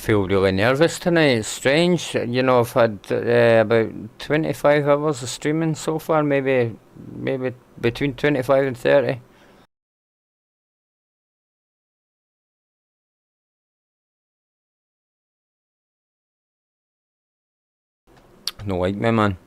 Feel really nervous tonight. It's strange. You know, I've had about 25 hours of streaming so far, maybe between 25 and 30. No like me, man.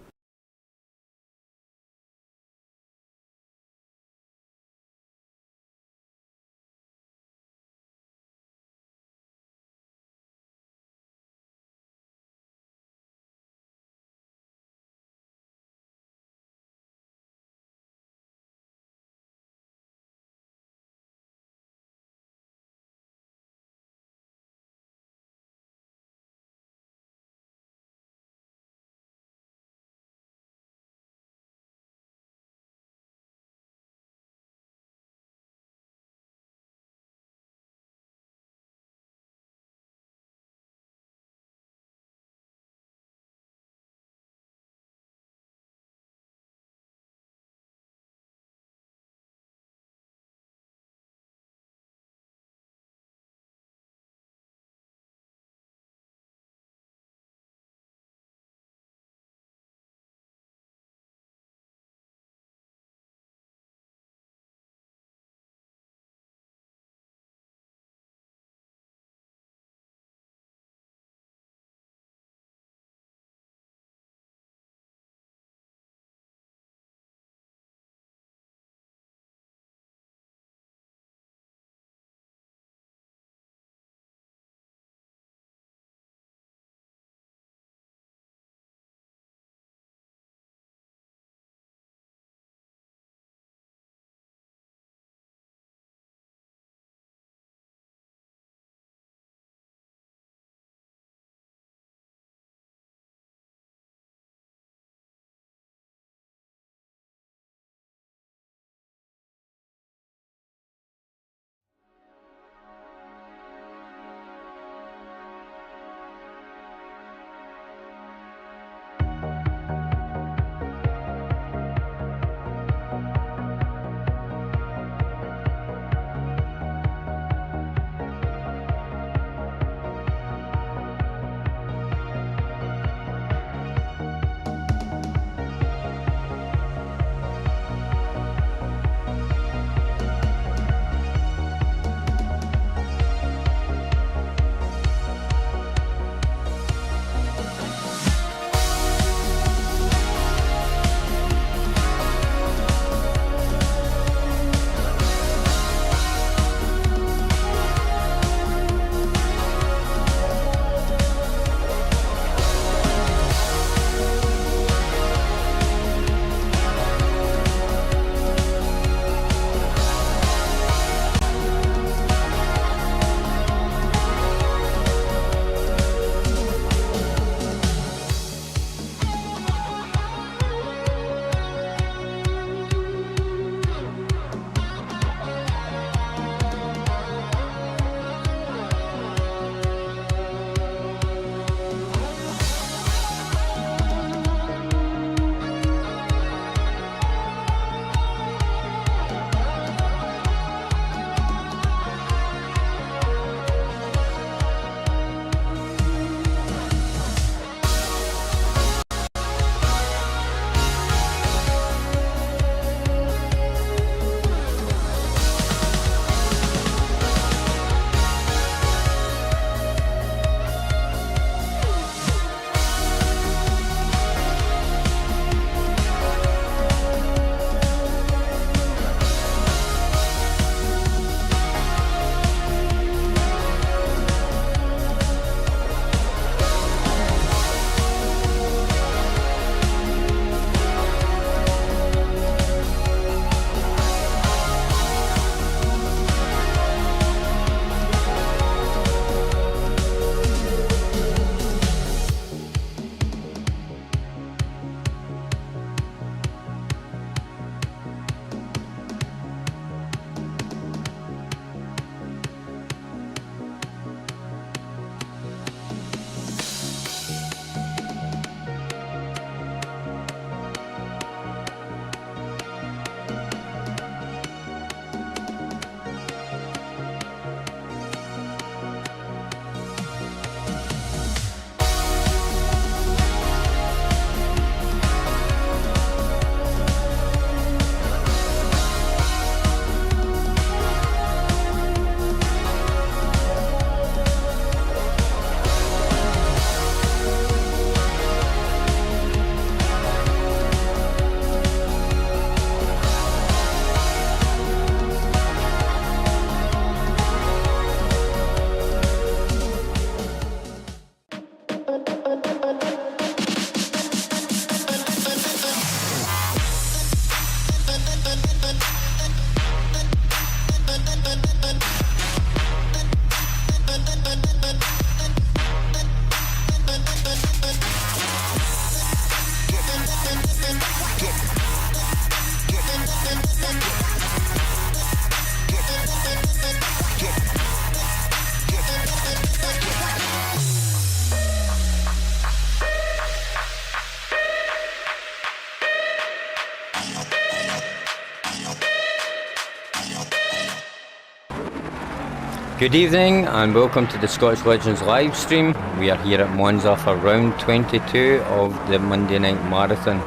Good evening and welcome to the Scottish Legends live stream. We are here at Monza for round 22 of the Monday Night Marathon.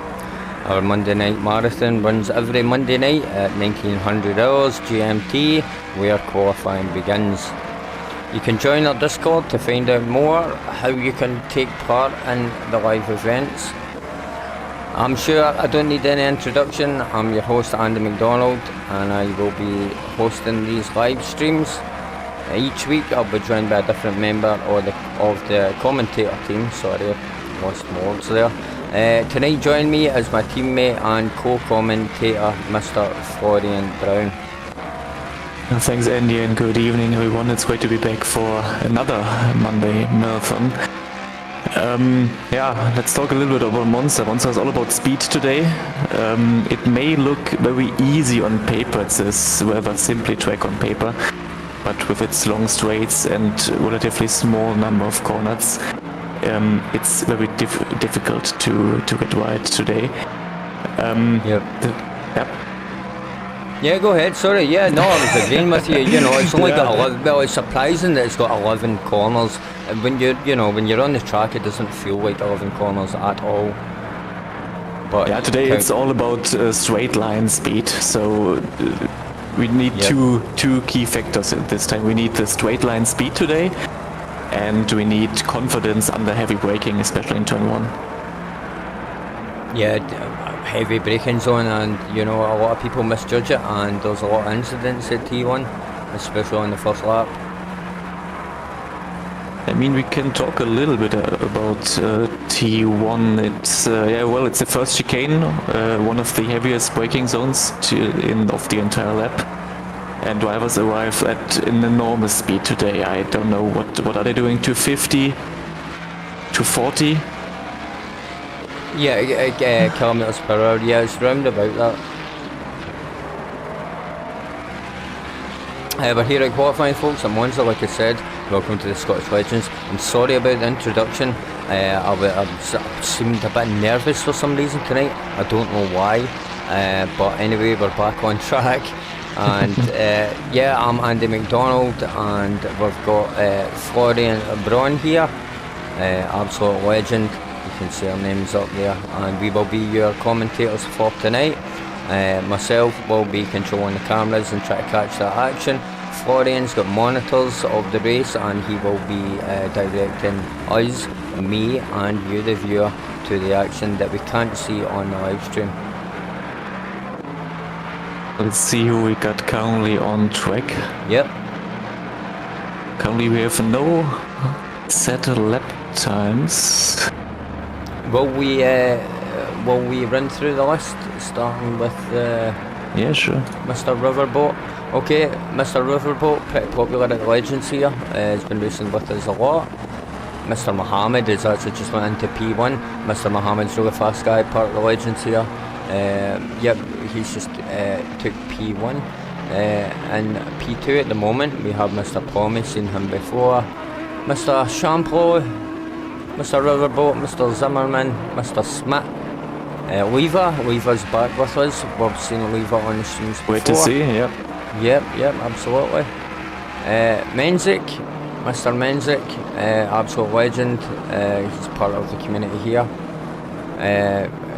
Our Monday Night Marathon runs every Monday night at 1900 hours GMT, where qualifying begins. You can join our Discord to find out more how you can take part in the live events. I'm sure I don't need any introduction. I'm your host Andy McDonald and I will be hosting these live streams. Each week I'll be joined by a different member of the commentator team. Sorry, I lost my words there. Tonight join me as my teammate and co-commentator Mr. Florien Braun. Thanks Andy and good evening everyone. It's great to be back for another Monday Marathon. Let's talk a little bit about Monza. Monza is all about speed today. It may look very easy on paper. It's a rather simply track on paper, but with its long straights and relatively small number of corners, it's very difficult to get right today. Yeah, go ahead. Sorry. Yeah, no, I was agreeing with you. You know, it's only got 11. Well, it's surprising that it's got 11 corners. And when you're on the track, it doesn't feel like 11 corners at all. But yeah, today it's all about straight line speed. So we need two key factors at this time. We need the straight line speed today, and we need confidence under heavy braking, especially in turn 1. Yeah, heavy braking zone, and you know a lot of people misjudge it, and there's a lot of incidents at T1, especially on the first lap. I mean, we can talk a little bit about T1. It's the first chicane, one of the heaviest braking zones of the entire lap, and drivers arrive at an enormous speed today. I don't know what are they doing, 250, 240. Yeah, kilometers per hour. Yeah, it's round about that. We're here at qualifying, folks, at Monza, like I said. Welcome to the Scottish Legends. I'm sorry about the introduction. I seemed a bit nervous for some reason tonight. I don't know why. But anyway, we're back on track. And I'm Andy McDonald, and we've got Florien Braun here. Absolute legend. You can see our names up there, and we will be your commentators for tonight. Myself will be controlling the cameras and try to catch that action. Florian's got monitors of the race, and he will be directing us, me and you the viewer, to the action that we can't see on the live stream. Let's see who we got currently on track. Yep. Currently we have no set lap times. Will we run through the list, starting with yeah, sure. Mr. Riverboat? Okay, Mr. Riverboat, pretty popular at the Legends here. He's been racing with us a lot. Mr. Mohammed is actually just went into P1. Mr. Mohammed's a really fast guy, part of the Legends here. He's just took P1. And P2 at the moment, we have Mr. Pommy, seen him before. Mr. Champlot, Mr. Riverboat, Mr. Zimmerman, Mr. Smith, Lever's back with us. We've seen Lever on the streams before. Wait to see, yep. Yep, absolutely. Menzik, Mr. Menzik, absolute legend. He's part of the community here.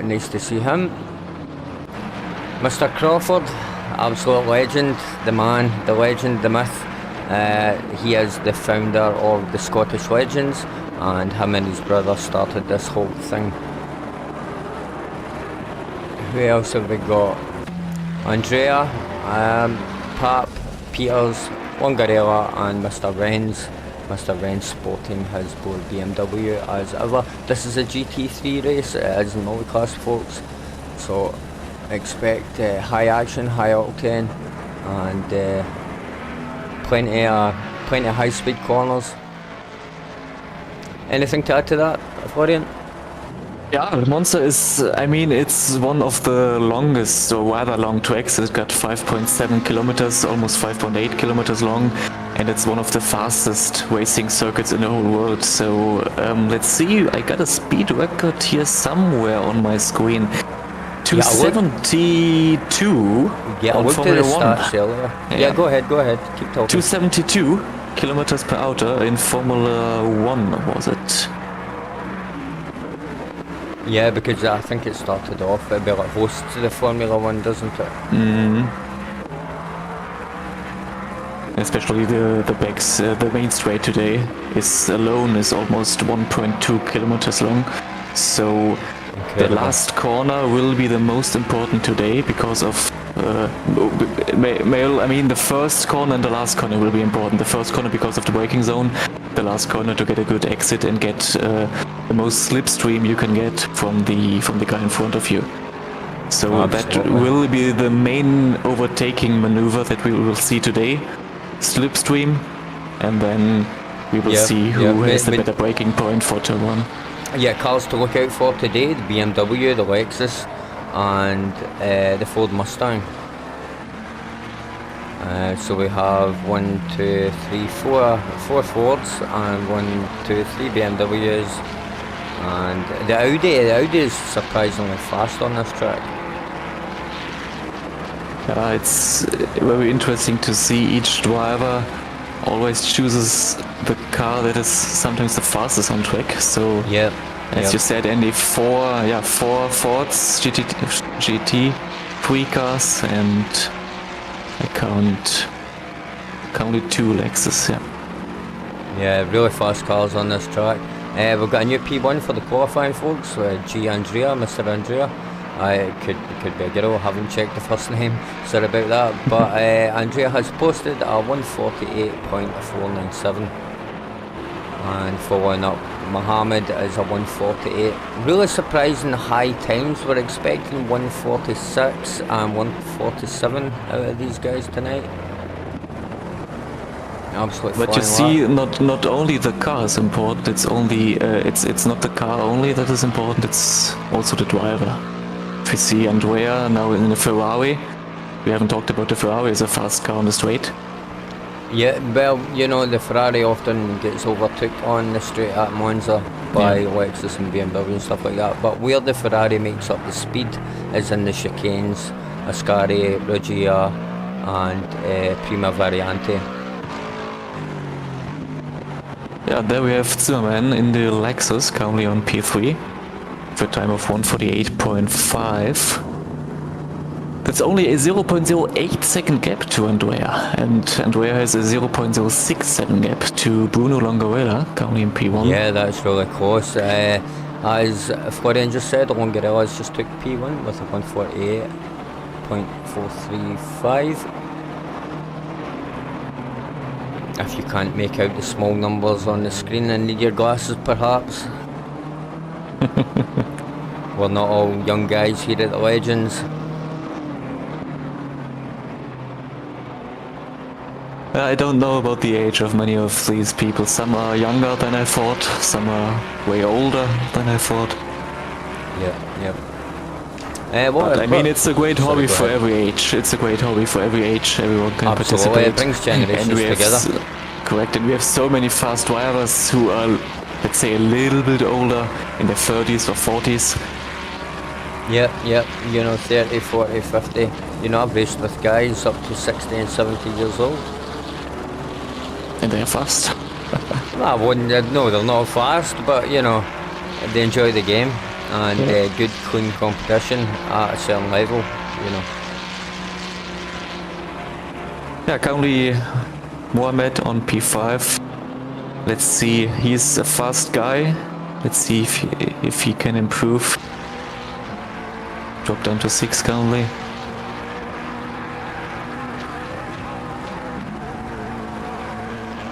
Nice to see him. Mr. Crawford, absolute legend, the man, the legend, the myth. He is the founder of the Scottish Legends, and him and his brother started this whole thing. Who else have we got? Andrea, Pap, Peters, Longarella, and Mr. Renz. Mr. Renz sporting his Board BMW as ever. This is a GT3 race, it is in multi-class, folks, so expect high action, high octane, and plenty of high speed corners. Anything to add to that, Florian? Yeah, Monza is, it's one of the longest, or rather long tracks. It's got 5.7 kilometers, almost 5.8 kilometers long, and it's one of the fastest racing circuits in the whole world. So let's see, I got a speed record here somewhere on my screen. 272 yeah, on I Formula 1. Yeah, go ahead, keep talking. 272. kilometers per hour in Formula 1, was it? Yeah, because I think it started off a bit like host to the Formula 1, doesn't it? Especially the backs, the main straight today is almost 1.2 kilometers long. So the last corner will be the most important today because of the first corner and the last corner will be important. The first corner because of the braking zone, the last corner to get a good exit and get the most slipstream you can get from the guy in front of you. So that will be the main overtaking maneuver that we will see today. Slipstream, and then we will see who has the better braking point for turn 1. Yeah, cars to look out for today: the BMW, the Lexus, and the Ford Mustang. So we have 4 Fords and 3 BMWs, and the Audi is surprisingly fast on this track. It's very interesting to see each driver always chooses the car that is sometimes the fastest on track. So as you said, Andy, 4 Fords GT3 cars, and I count only 2 Lexus. Yeah, really fast cars on this track. We've got a new P1 for the qualifying folks. Mr. Andrea. It could be a girl, I haven't checked the first name, sorry about that, but Andrea has posted a 148.497, and following up Mohammed is a 148. Really surprising high times. We're expecting 146 and 147 out of these guys tonight. Absolutely. But you see, not only the car is important, it's not the car only that is important, it's also the driver. If you see Andrea now in the Ferrari, we haven't talked about the Ferrari as a fast car on the straight. Yeah, well, the Ferrari often gets overtook on the straight at Monza by Lexus and BMW and stuff like that. But where the Ferrari makes up the speed is in the chicanes, Ascari, Regia, and Prima Variante. Yeah, there we have Zimmerman in the Lexus, currently on P3. A time of 148.5. That's only a 0.08 second gap to Andrea, and Andrea has a 0.067 gap to Bruno Longarella, currently in P1. Yeah, that's really close. As Florian just said, Longarella's just took P1 with a 148.435. If you can't make out the small numbers on the screen and need your glasses perhaps. We're not all young guys here at the Legends. I don't know about the age of many of these people. Some are younger than I thought, some are way older than I thought. But I mean, it's a great hobby for every age. It's a great hobby for every age. Everyone can participate. It brings generations together. Correct, and we have so many fast drivers who are, let's say, a little bit older, in their 30s or 40s. Yep, 30, 40, 50. I've raced with guys up to 60 and 70 years old. And they're fast. I wouldn't, no, they're not fast, but, they enjoy the game, and good, clean competition at a certain level, Yeah, currently Mohamed on P5. Let's see, he's a fast guy. Let's see if he can improve. Drop down to 6 currently.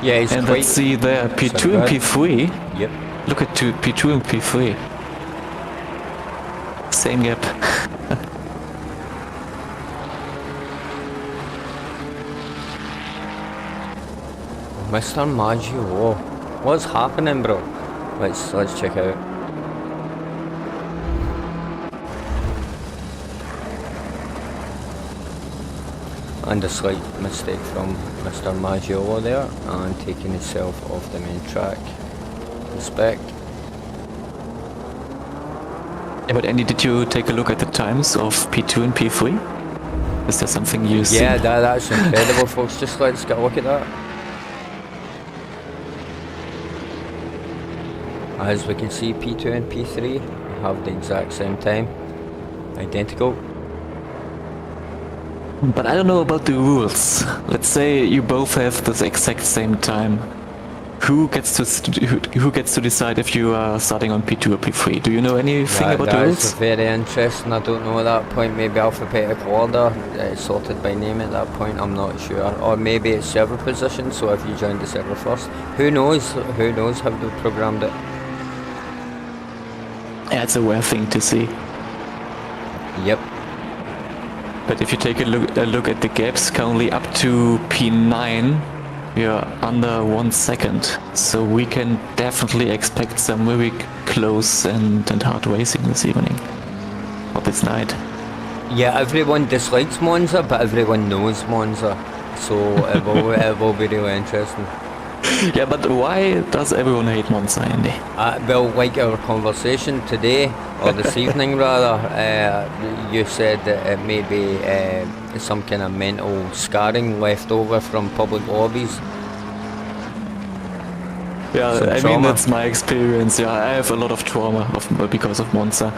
Yeah, he's and let's see there, P2 and P3. Yep. Look at P2 and P3. Same gap. Mr. Maggio, what's happening, bro? Let's check out. And a slight mistake from Mr. Maggio there, and taking himself off the main track. Respect. Yeah, but Andy, did you take a look at the times of P2 and P3? Is there something you see? Yeah, that's incredible, folks. Just let's get a look at that. As we can see, P2 and P3 have the exact same time, identical. But I don't know about the rules. Let's say you both have the exact same time. Who gets to decide if you are starting on P2 or P3? Do you know anything about the rules? That's very interesting. I don't know at that point. Maybe alphabetical order, sorted by name at that point. I'm not sure. Or maybe it's server position. So if you joined the server first, who knows? Who knows how they programmed it? Yeah, it's a weird thing to see. Yep. But if you take a look at the gaps, currently up to P9, we are under 1 second. So we can definitely expect some very close and hard racing this evening. Or this night. Yeah, everyone dislikes Monza, but everyone knows Monza. So it will be really interesting. Yeah, but why does everyone hate Monza, Andy? Well, like our conversation today, or this evening rather, you said that it may be some kind of mental scarring left over from public lobbies. Yeah, Some I trauma. mean, that's my experience. Yeah, I have a lot of trauma because of Monza.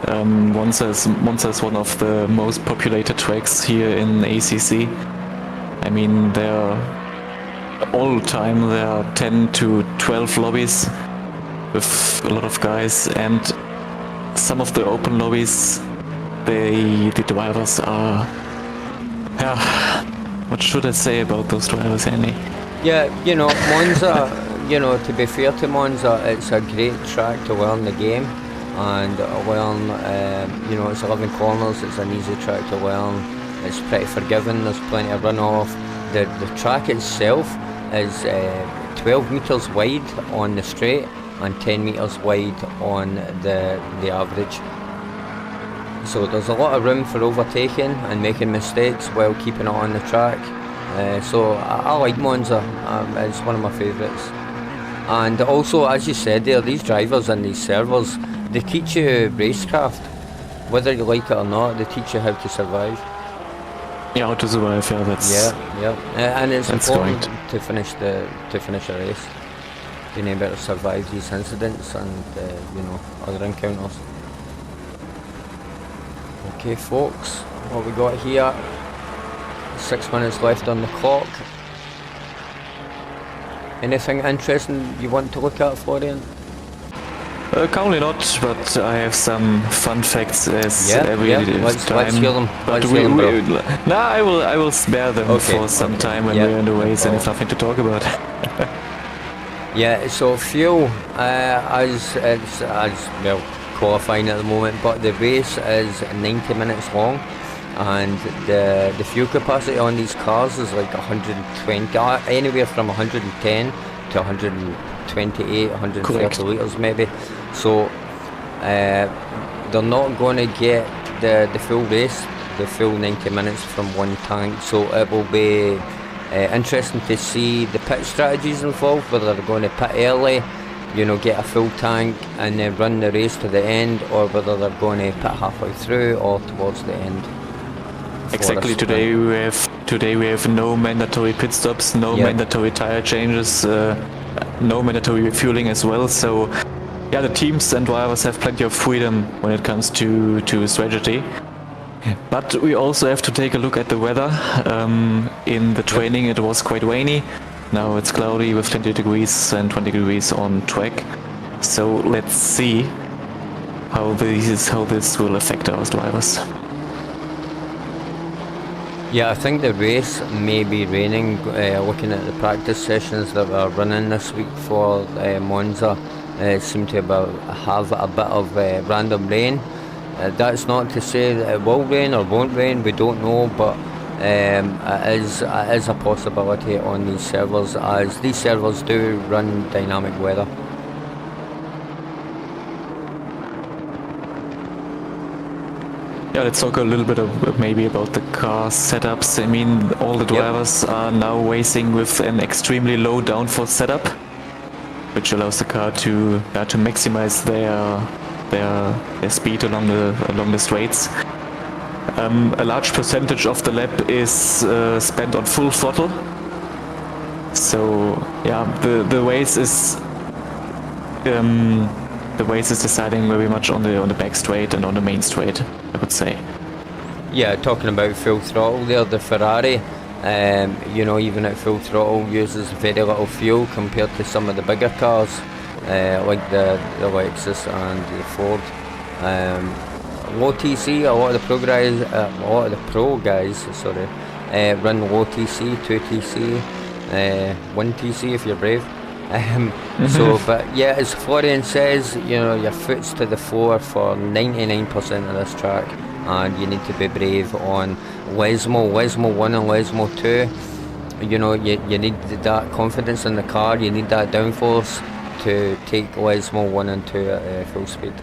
Monza is one of the most populated tracks here in ACC. I mean, all the time there are 10 to 12 lobbies with a lot of guys, and some of the open lobbies, the drivers are, yeah, what should I say about those drivers, Andy? Yeah, you know, Monza, you know, to be fair to Monza, it's a great track to learn the game and learn, you know, it's 11 corners, it's an easy track to learn, it's pretty forgiving, there's plenty of runoff. The track itself is 12 metres wide on the straight and 10 metres wide on the average. So there's a lot of room for overtaking and making mistakes while keeping it on the track. So I like Monza, it's one of my favourites. And also, as you said there, these drivers and these servers, they teach you racecraft. Whether you like it or not, they teach you how to survive. Yeah, how to survive, yeah, that's... Yeah. And it's that's important great. to finish a race. Being able to survive these incidents and, you know, other encounters. Okay, folks, what we got here? 6 minutes left on the clock. Anything interesting you want to look at, Florian? Currently not, but I have some fun facts as every time. Let's hear them. But Let's hear them, bro. no, I will spare them for some time when we're in the race and have nothing to talk about. Yeah, so fuel, as well, qualifying at the moment, but the race is 90 minutes long, and the fuel capacity on these cars is like 120, anywhere from 110 to 128, 130 Correct. litres maybe. So they're not going to get the full race, the full 90 minutes from one tank, so it will be interesting to see the pit strategies involved, whether they're going to pit early, you know, get a full tank and then run the race to the end, or whether they're going to pit halfway through or towards the end. Exactly. Today we have no mandatory pit stops, no mandatory tire changes, no mandatory refueling as well. So yeah, the teams and drivers have plenty of freedom when it comes to strategy. But we also have to take a look at the weather. In the training it was quite rainy. Now it's cloudy with 20 degrees and 20 degrees on track. So let's see how this will affect our drivers. Yeah, I think the race may be raining. Looking at the practice sessions that are running this week for Monza, seem to have a bit of random rain. That's not to say that it will rain or won't rain, we don't know, but it is a possibility on these servers, as these servers do run dynamic weather. Yeah, let's talk a little bit maybe about the car setups. I mean, all the drivers are now racing with an extremely low downforce setup, which allows the car to maximize their speed along the straights. A large percentage of the lap is spent on full throttle. So yeah, the race is the race is deciding very much on the back straight and on the main straight, I would say. Yeah, talking about full throttle there, the Ferrari, you know, even at full throttle uses very little fuel compared to some of the bigger cars, like the Lexus and the Ford. Low TC, a lot of the pro guys, run low TC, 2 TC, 1 TC if you're brave. So, but yeah, as Florien says, you know, your foot's to the floor for 99% of this track, and you need to be brave on Lesmo 1 and Lesmo 2. You know, you need that confidence in the car, you need that downforce to take Lesmo 1 and 2 at full speed,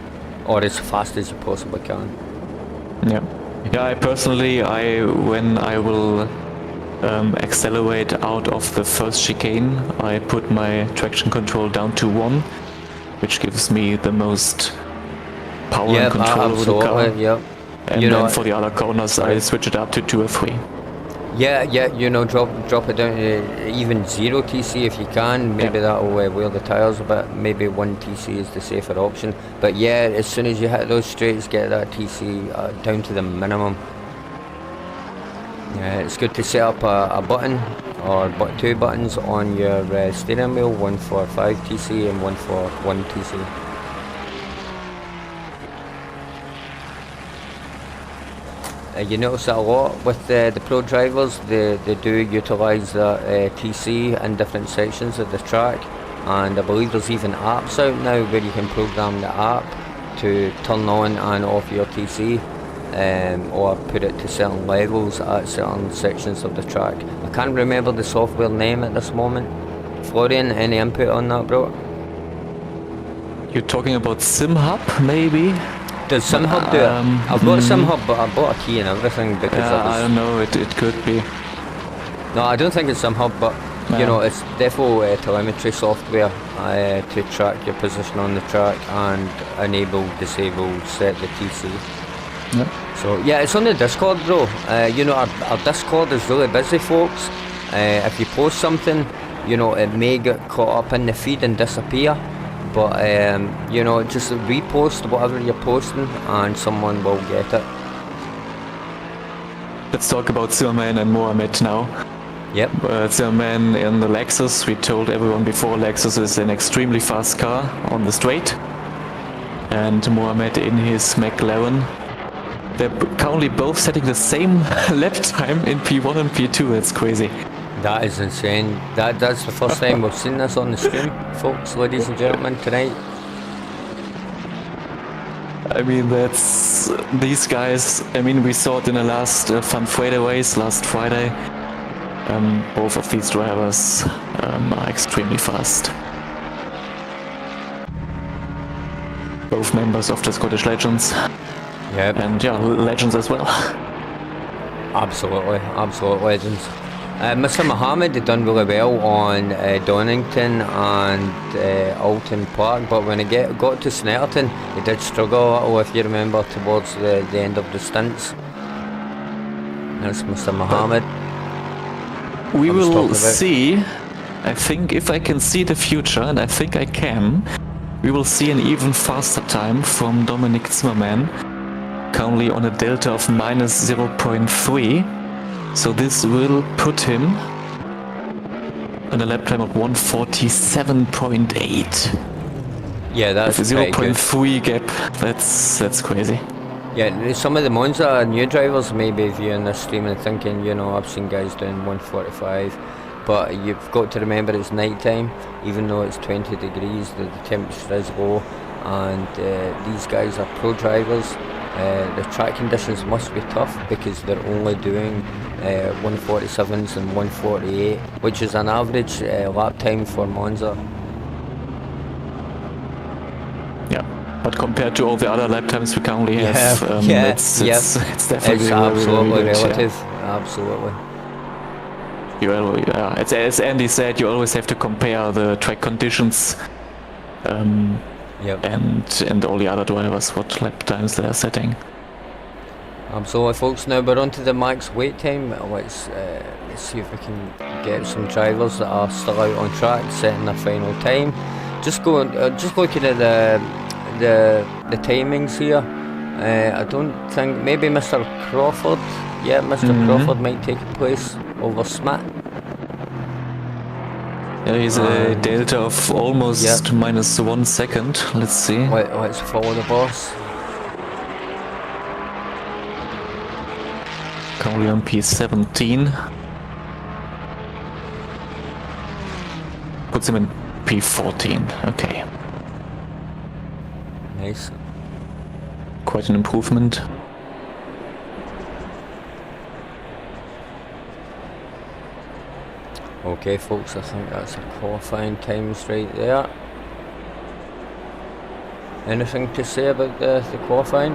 or as fast as you possibly can. Yeah. Yeah, when I will accelerate out of the first chicane, I put my traction control down to 1, which gives me the most power and control over the car. Yeah. And you then know, for the other corners, I switch it up to 2 or 3. Yeah, you know, drop it down to even 0 TC if you can. Maybe that'll wear the tyres a bit. Maybe 1 TC is the safer option. But yeah, as soon as you hit those straights, get that TC down to the minimum. Yeah, it's good to set up a button or 2 buttons on your steering wheel, one for 5 TC and one for 1 TC. You notice that a lot with the pro drivers, they do utilise the TC in different sections of the track, and I believe there's even apps out now where you can program the app to turn on and off your TC, or put it to certain levels at certain sections of the track. I can't remember the software name at this moment. Florien, any input on that, bro? You're talking about SimHub, maybe? Does SimHub do it? I've got a SimHub, but I bought a key and everything because I don't know, it could be. No, I don't think it's SimHub, but you know, it's definitely telemetry software to track your position on the track and enable, disable, set the TC. Yeah. So yeah, it's on the Discord, bro. You know, our Discord is really busy, folks. If you post something, you know, it may get caught up in the feed and disappear. But you know, just repost whatever you're posting and someone will get it. Let's talk about Zimmerman and Mohamed now. Yep. Zimmerman in the Lexus, we told everyone before, Lexus is an extremely fast car on the straight. And Mohamed in his McLaren. They're currently both setting the same lap time in P1 and P2, that's crazy. That is insane. That's the first time we've seen this on the stream, folks, ladies and gentlemen, tonight. I mean, these guys, I mean, we saw it in the last Fun Friday race last Friday. Both of these drivers are extremely fast. Both members of the Scottish Legends. Yep. And yeah, legends as well. Absolutely, absolute legends. Mr. Mohammed had done really well on Donington and Alton Park, but when he got to Snetterton, he did struggle a little, if you remember, towards the end of the stints. That's Mr. Mohammed. We will see. I think if I can see the future, and I think I can, we will see an even faster time from Dominic Zimmerman, currently on a delta of minus 0.3. So this will put him on a lap time of 147.8. Yeah, that's with a 0.3 gap. That's crazy. Yeah, some of the Monza new drivers may be viewing this stream and thinking, you know, I've seen guys doing 145, but you've got to remember it's night time. Even though it's 20 degrees, the temperature is low, and these guys are pro drivers. The track conditions must be tough because they're only doing 147s and 148, which is an average lap time for Monza. Yeah, but compared to all the other lap times we currently have, it's definitely absolutely very relative. Yeah. Absolutely. As Andy said, you always have to compare the track conditions. Yep. And all the other drivers, what lap times they are setting. Absolutely, folks. Now we're on to the max wait time. Let's see if we can get some drivers that are still out on track setting their final time. Just looking at the timings here. I don't think maybe Mr. Crawford. Yeah, Mr. Crawford might take a place over Smith. Yeah, he's a delta of almost minus 1 second. Let's see. Let's follow the boss. Currently on P17. Puts him in P14. Okay. Nice. Quite an improvement. Okay, folks, I think that's a qualifying times right there. Anything to say about the qualifying?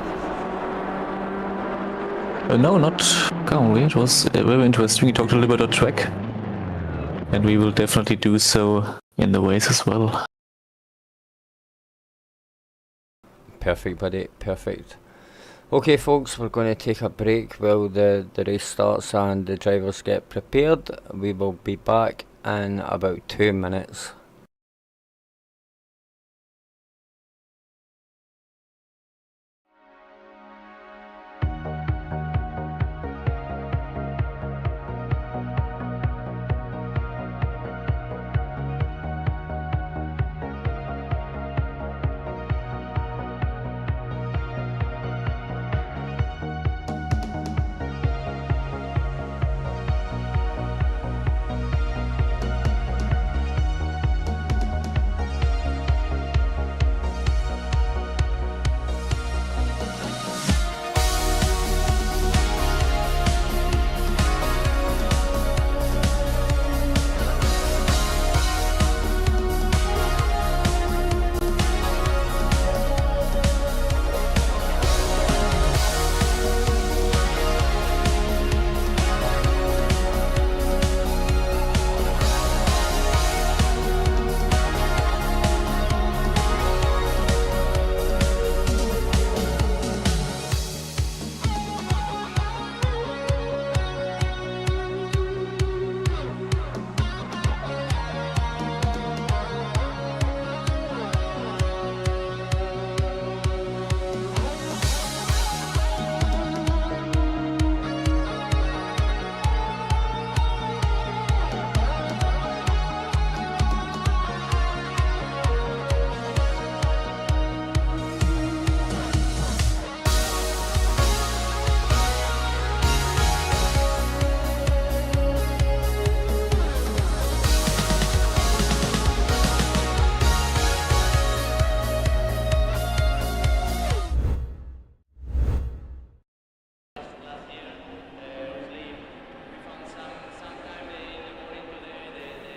No, not currently. It was very interesting. We talked a little bit about the track. And we will definitely do so in the race as well. Perfect, buddy. Perfect. Okay, folks, we're going to take a break while the race starts and the drivers get prepared. We will be back in about 2 minutes.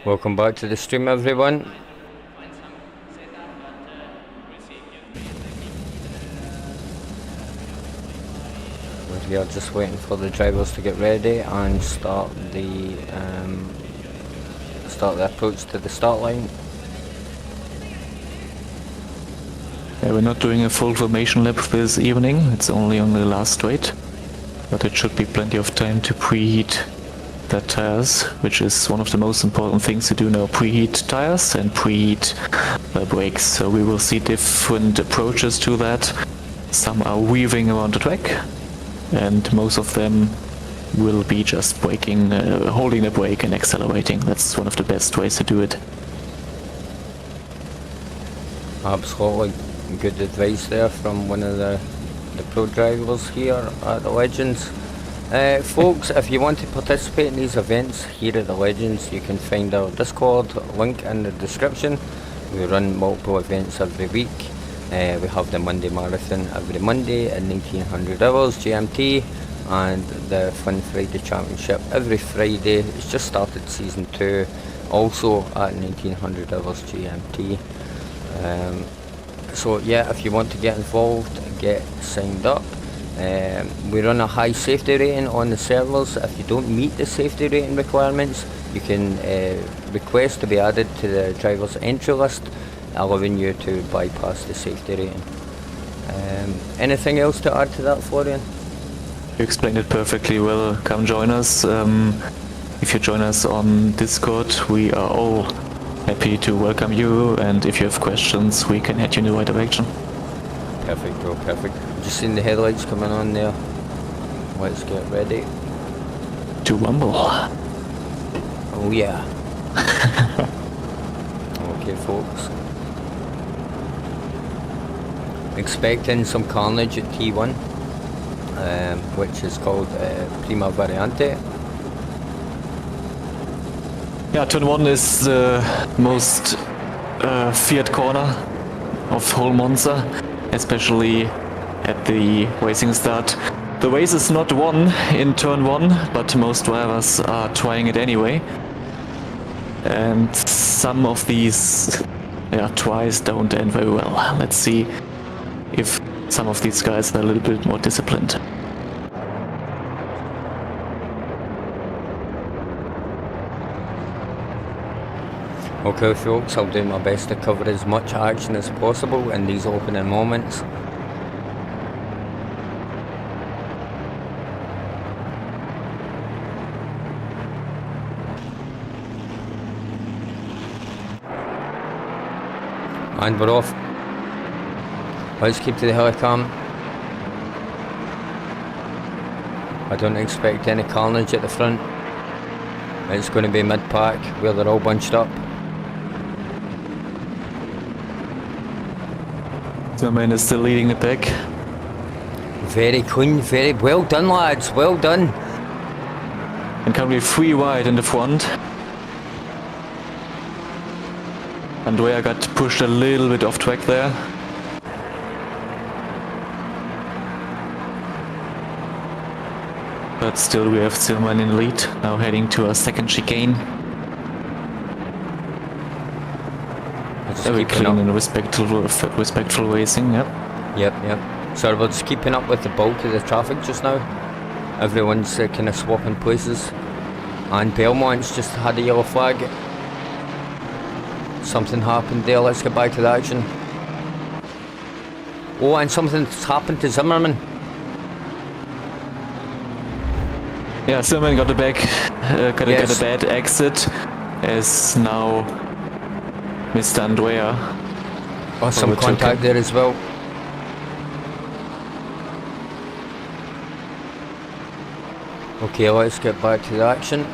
Welcome back to the stream, everyone. We're here just waiting for the drivers to get ready and start the approach to the start line. Yeah, we're not doing a full formation lap this evening. It's only on the last straight, but it should be plenty of time to preheat the tires, which is one of the most important things to do now. Preheat tires and preheat brakes. So we will see different approaches to that. Some are weaving around the track, and most of them will be just braking, holding the brake and accelerating. That's one of the best ways to do it. Absolutely. Good advice there from one of the pro drivers here at the Legends. Folks, if you want to participate in these events here at the Legends, you can find our Discord link in the description. We run multiple events every week. We have the Monday Marathon every Monday at 1900 hours GMT, and the Fun Friday Championship every Friday. It's just started season 2, also at 1900 hours GMT. So yeah, if you want to get involved, get signed up. We run a high safety rating on the servers. If you don't meet the safety rating requirements, you can request to be added to the driver's entry list, allowing you to bypass the safety rating. Anything else to add to that, Florian? You explained it perfectly well. Come join us. If you join us on Discord, we are all happy to welcome you, and if you have questions, we can head you in the right direction. Perfect, bro, perfect. Just seen the headlights coming on there. Let's get ready. To rumble. Oh yeah. Okay, folks. Expecting some carnage at T1, which is called Prima Variante. Yeah, turn 1 is the most feared corner of whole Monza, especially at the racing start. The race is not won in turn 1, but most drivers are trying it anyway. And some of these tries don't end very well. Let's see if some of these guys are a little bit more disciplined. Okay folks, I'll do my best to cover as much action as possible in these opening moments. And we're off. Let's keep to the helicam. I don't expect any carnage at the front. It's going to be mid-pack where they're all bunched up. Zimmerman is still leading the pack. Very clean, very well done, lads, well done. And currently 3 wide in the front. Andrea got pushed a little bit off track there. But still we have Zimmerman in the lead, now heading to a second chicane. Very clean and respectful racing, yep. Yep. So we're just keeping up with the bulk of the traffic just now. Everyone's kind of swapping places. And Belmont's just had a yellow flag. Something happened there, let's get back to the action. Oh, and something's happened to Zimmerman. Yeah, Zimmerman got a got a bad exit, as now Mr. Andrea. Oh, some contact there as well. Okay, let's get back to the action.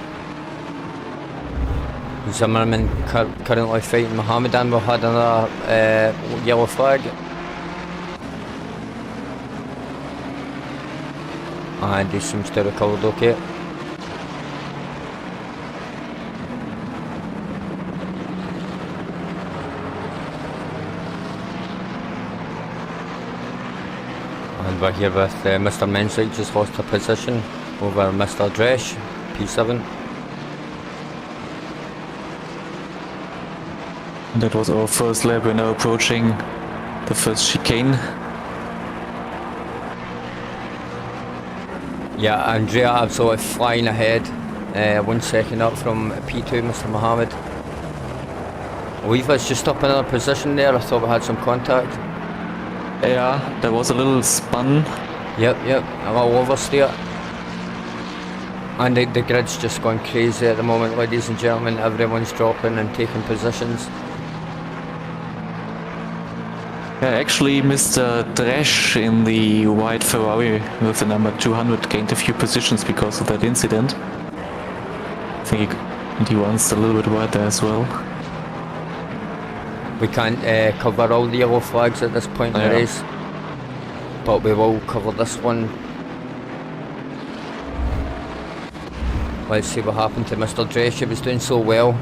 Zimmerman currently fighting Mohammedan. We had another yellow flag. And he seems to have recovered okay. And we're here with Mr. Mensick, just lost a position over Mr. Dresch, P7. That was our first lap. We're now approaching the first chicane. Yeah, Andrea absolutely flying ahead. 1 second up from P2, Mr. Mohammed. We've just up in another position there. I thought we had some contact. Yeah, there was a little spun. Yep, I'm all oversteer. And the grid's just gone crazy at the moment, ladies and gentlemen. Everyone's dropping and taking positions. Yeah, actually Mr. Dresch in the white Ferrari with the number 200 gained a few positions because of that incident. I think he runs a little bit wide there as well. We can't cover all the yellow flags at this point in the race, but we will cover this one. Let's see what happened to Mr. Dresch. He was doing so well.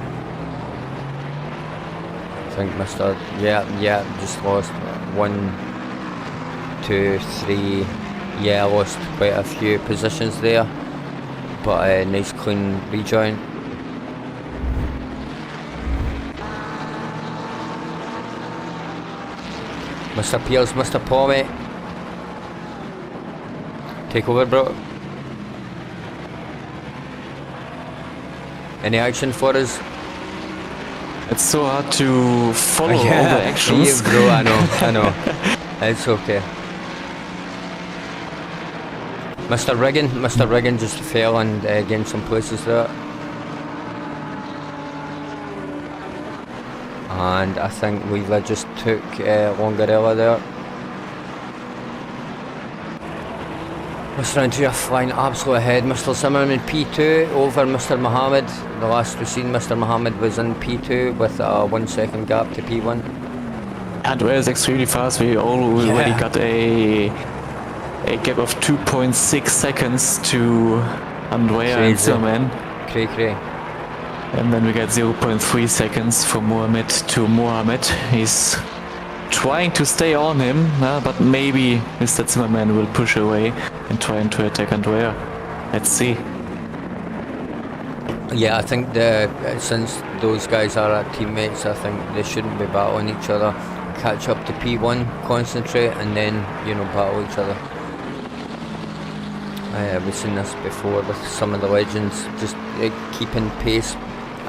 I think Mr. Yeah, just lost 1, 2, 3. Yeah, lost quite a few positions there, but a nice clean rejoin. Mr. Pierce, Mr. Pommy. Take over, bro. Any action for us? It's so hard to follow all the actions. Yeah, bro, I know. It's okay. Mr. Riggin just fell and gained some places there. and I think Lever just took Longarella there. Mr. Andrea flying absolutely ahead. Mr. Zimmerman P2 over Mr. Mohammed. The last we've seen, Mr. Mohammed was in P2 with a 1 second gap to P1. Andrea is extremely fast. We already got a gap of 2.6 seconds to Andrea and Zimmerman. Cray. And then we got 0.3 seconds from Mohammed to Mohammed. He's trying to stay on him, but maybe Mr. Zimmerman will push away and trying to attack Andrea. Let's see. Yeah, I think since those guys are teammates, I think they shouldn't be battling each other. Catch up to P1, concentrate, and then, battle each other. We've seen this before with some of the legends, just keeping pace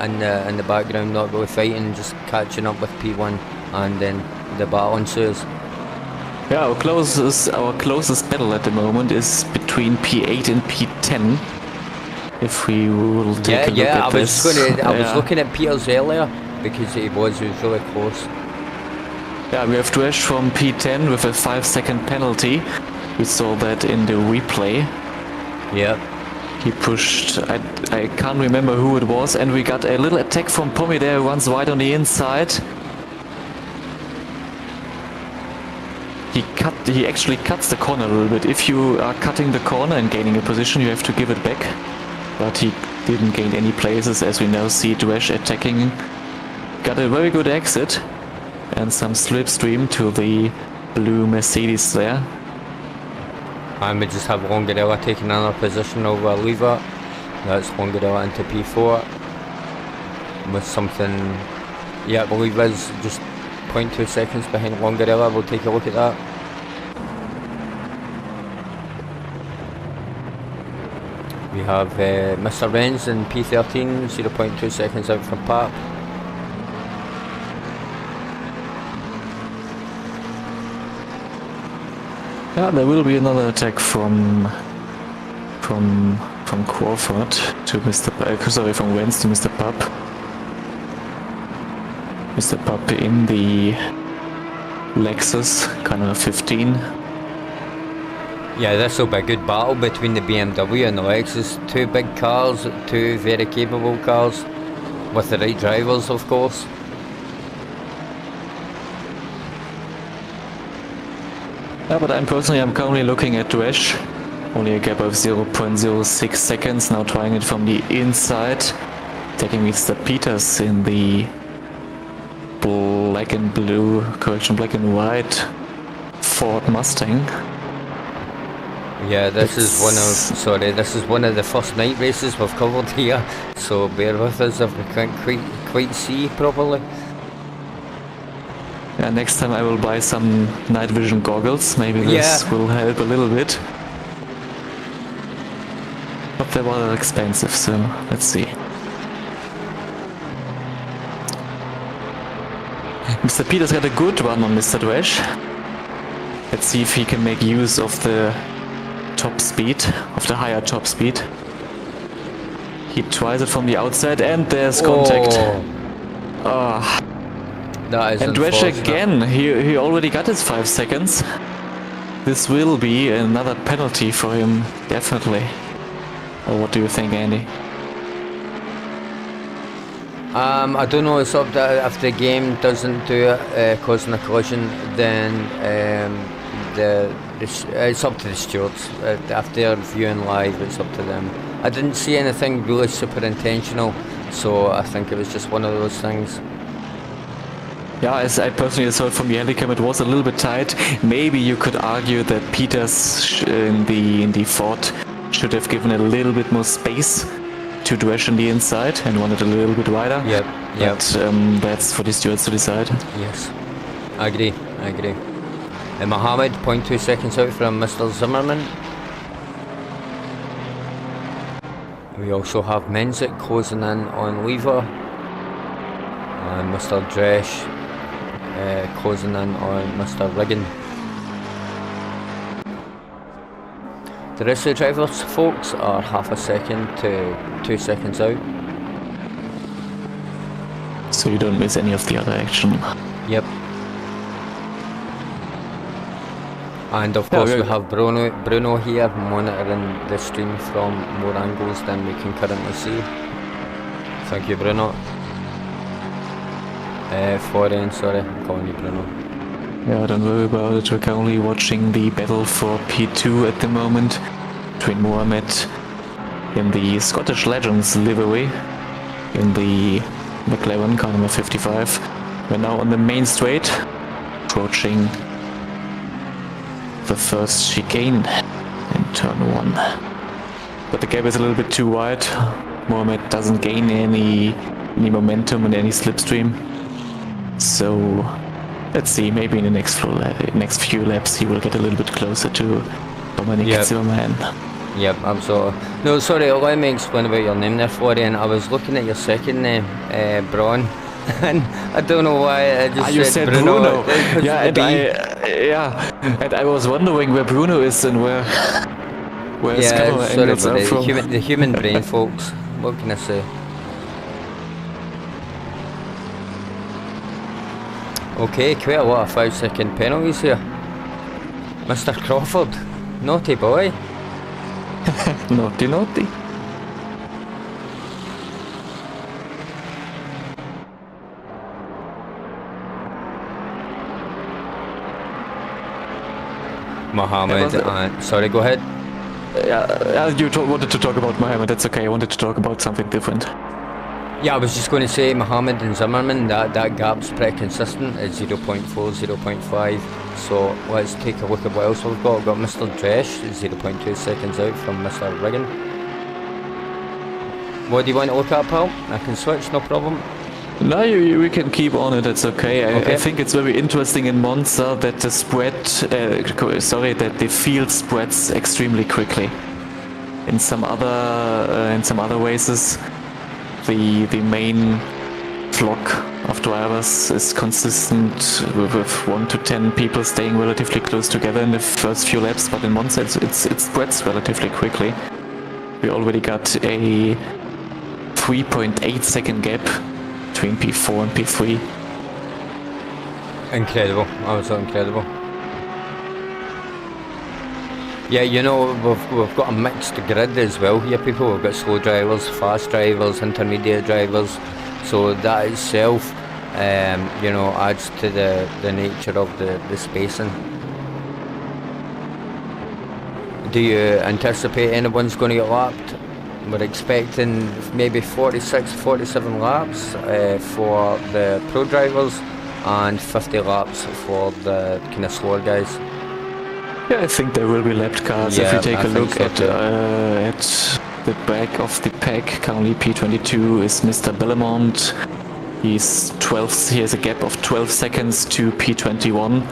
in the background, not really fighting, just catching up with P1, and then the battle ensues. Yeah, our closest battle at the moment is between P8 and P10. If we will take a look at this. I was looking at Peters earlier because he was really close. Yeah, we have Dresch from P10 with a 5-second penalty. We saw that in the replay. Yeah. He pushed, I can't remember who it was, and we got a little attack from Pommy there, who runs wide on the inside. He actually cuts the corner a little bit. If you are cutting the corner and gaining a position, you have to give it back. But he didn't gain any places, as we now see Dresch attacking. Got a very good exit and some slipstream to the blue Mercedes there. And we just have Longarella taking another position over Lever. That's Longarella into P4 with something. Yeah, I believe is just 0.2 seconds behind Longarella. We'll take a look at that. We have Mr. Renz in P13, 0.2 seconds out from Pap. Yeah, there will be another attack from Crawford to from Renz to Mr. Pap. Mr. Pap in the Lexus, kind of 15. Yeah, this will be a good battle between the BMW and the Lexus. Two big cars, two very capable cars, with the right drivers, of course. Yeah, but I'm currently looking at Dresch. Only a gap of 0.06 seconds, now trying it from the inside. Taking Mr. Peters in the black and blue, black and white Ford Mustang. Yeah, this is one of the first night races we've covered here, so bear with us if we can't quite see properly. Yeah, next time I will buy some night vision goggles, maybe this will help a little bit. But they're rather expensive, so let's see. Mr. Peters got a good run on Mr. Dresch. Let's see if he can make use of the top speed, of the higher top speed. He tries it from the outside and there's contact. That is and Dresch again, he already got his 5 seconds. This will be another penalty for him, definitely. Or what do you think, Andy? I don't know, it's up to, if the game doesn't do it, causing a collision, then it's up to the stewards. If they're viewing live, it's up to them. I didn't see anything really super intentional, so I think it was just one of those things. Yeah, as I personally saw it from the handicap, it was a little bit tight. Maybe you could argue that Peters in the Ford should have given a little bit more space to Dresch on the inside and wanted a little bit wider. Yep. But that's for the stewards to decide. Yes, I agree. And Mohammed, 0.2 seconds out from Mr. Zimmerman. We also have Menzik closing in on Lever. And Mr. Dresch closing in on Mr. Riggin. The rest of the drivers, folks, are half a second to 2 seconds out. so you don't miss any of the other action. Yep. And of course we have Bruno here monitoring the stream from more angles than we can currently see. Thank you, Bruno. Florien, sorry, I'm calling you Bruno. Yeah, don't worry about it. We're currently watching the battle for P2 at the moment between Mohamed in the Scottish Legends livery in the McLaren car number 55. We're now on the main straight, approaching the first chicane in turn 1. But the gap is a little bit too wide. Mohamed doesn't gain any momentum and any slipstream. So let's see, maybe in the next few laps he will get a little bit closer to Dominic Zimmerman. Yep, absolutely. No, sorry, let me explain about your name there, Florien. I was looking at your second name, Braun, and I don't know why I just said Bruno. Yeah, and I was wondering where Bruno is and where his camera angles are from. The human brain, folks. What can I say? Okay, quite a lot of 5-second penalties here. Mr. Crawford, naughty boy. Naughty, naughty. Mohamed and... Sorry, go ahead. You wanted to talk about Mohamed, that's okay. I wanted to talk about something different. Yeah, I was just going to say Mohamed and Zimmerman, that gap's pretty consistent at 0.4, 0.5. So let's take a look at what else we've got. We've got Mr. Dresch, 0.2 seconds out from Mr. Riggin. What do you want to look at, pal? I can switch, no problem. No, we can keep on it, it's okay. I think it's very interesting in Monza that the that the field spreads extremely quickly. In some other races, the main flock of drivers is consistent with 1 to 10 people staying relatively close together in the first few laps, but in Monza it spreads relatively quickly. We already got a 3.8 second gap between P4 and P3. Incredible, absolutely incredible. Yeah, you know, we've got a mixed grid as well here, people. We've got slow drivers, fast drivers, intermediate drivers. So that itself, you know, adds to the nature of the spacing. Do you anticipate anyone's going to get lapped? We're expecting maybe 46, 47 laps for the pro drivers and 50 laps for the kind of slower guys. Yeah, I think there will be lapped cars. Yeah, if you take a look so at the back of the pack, currently P22 is Mr. Bellemont. He has a gap of 12 seconds to P21.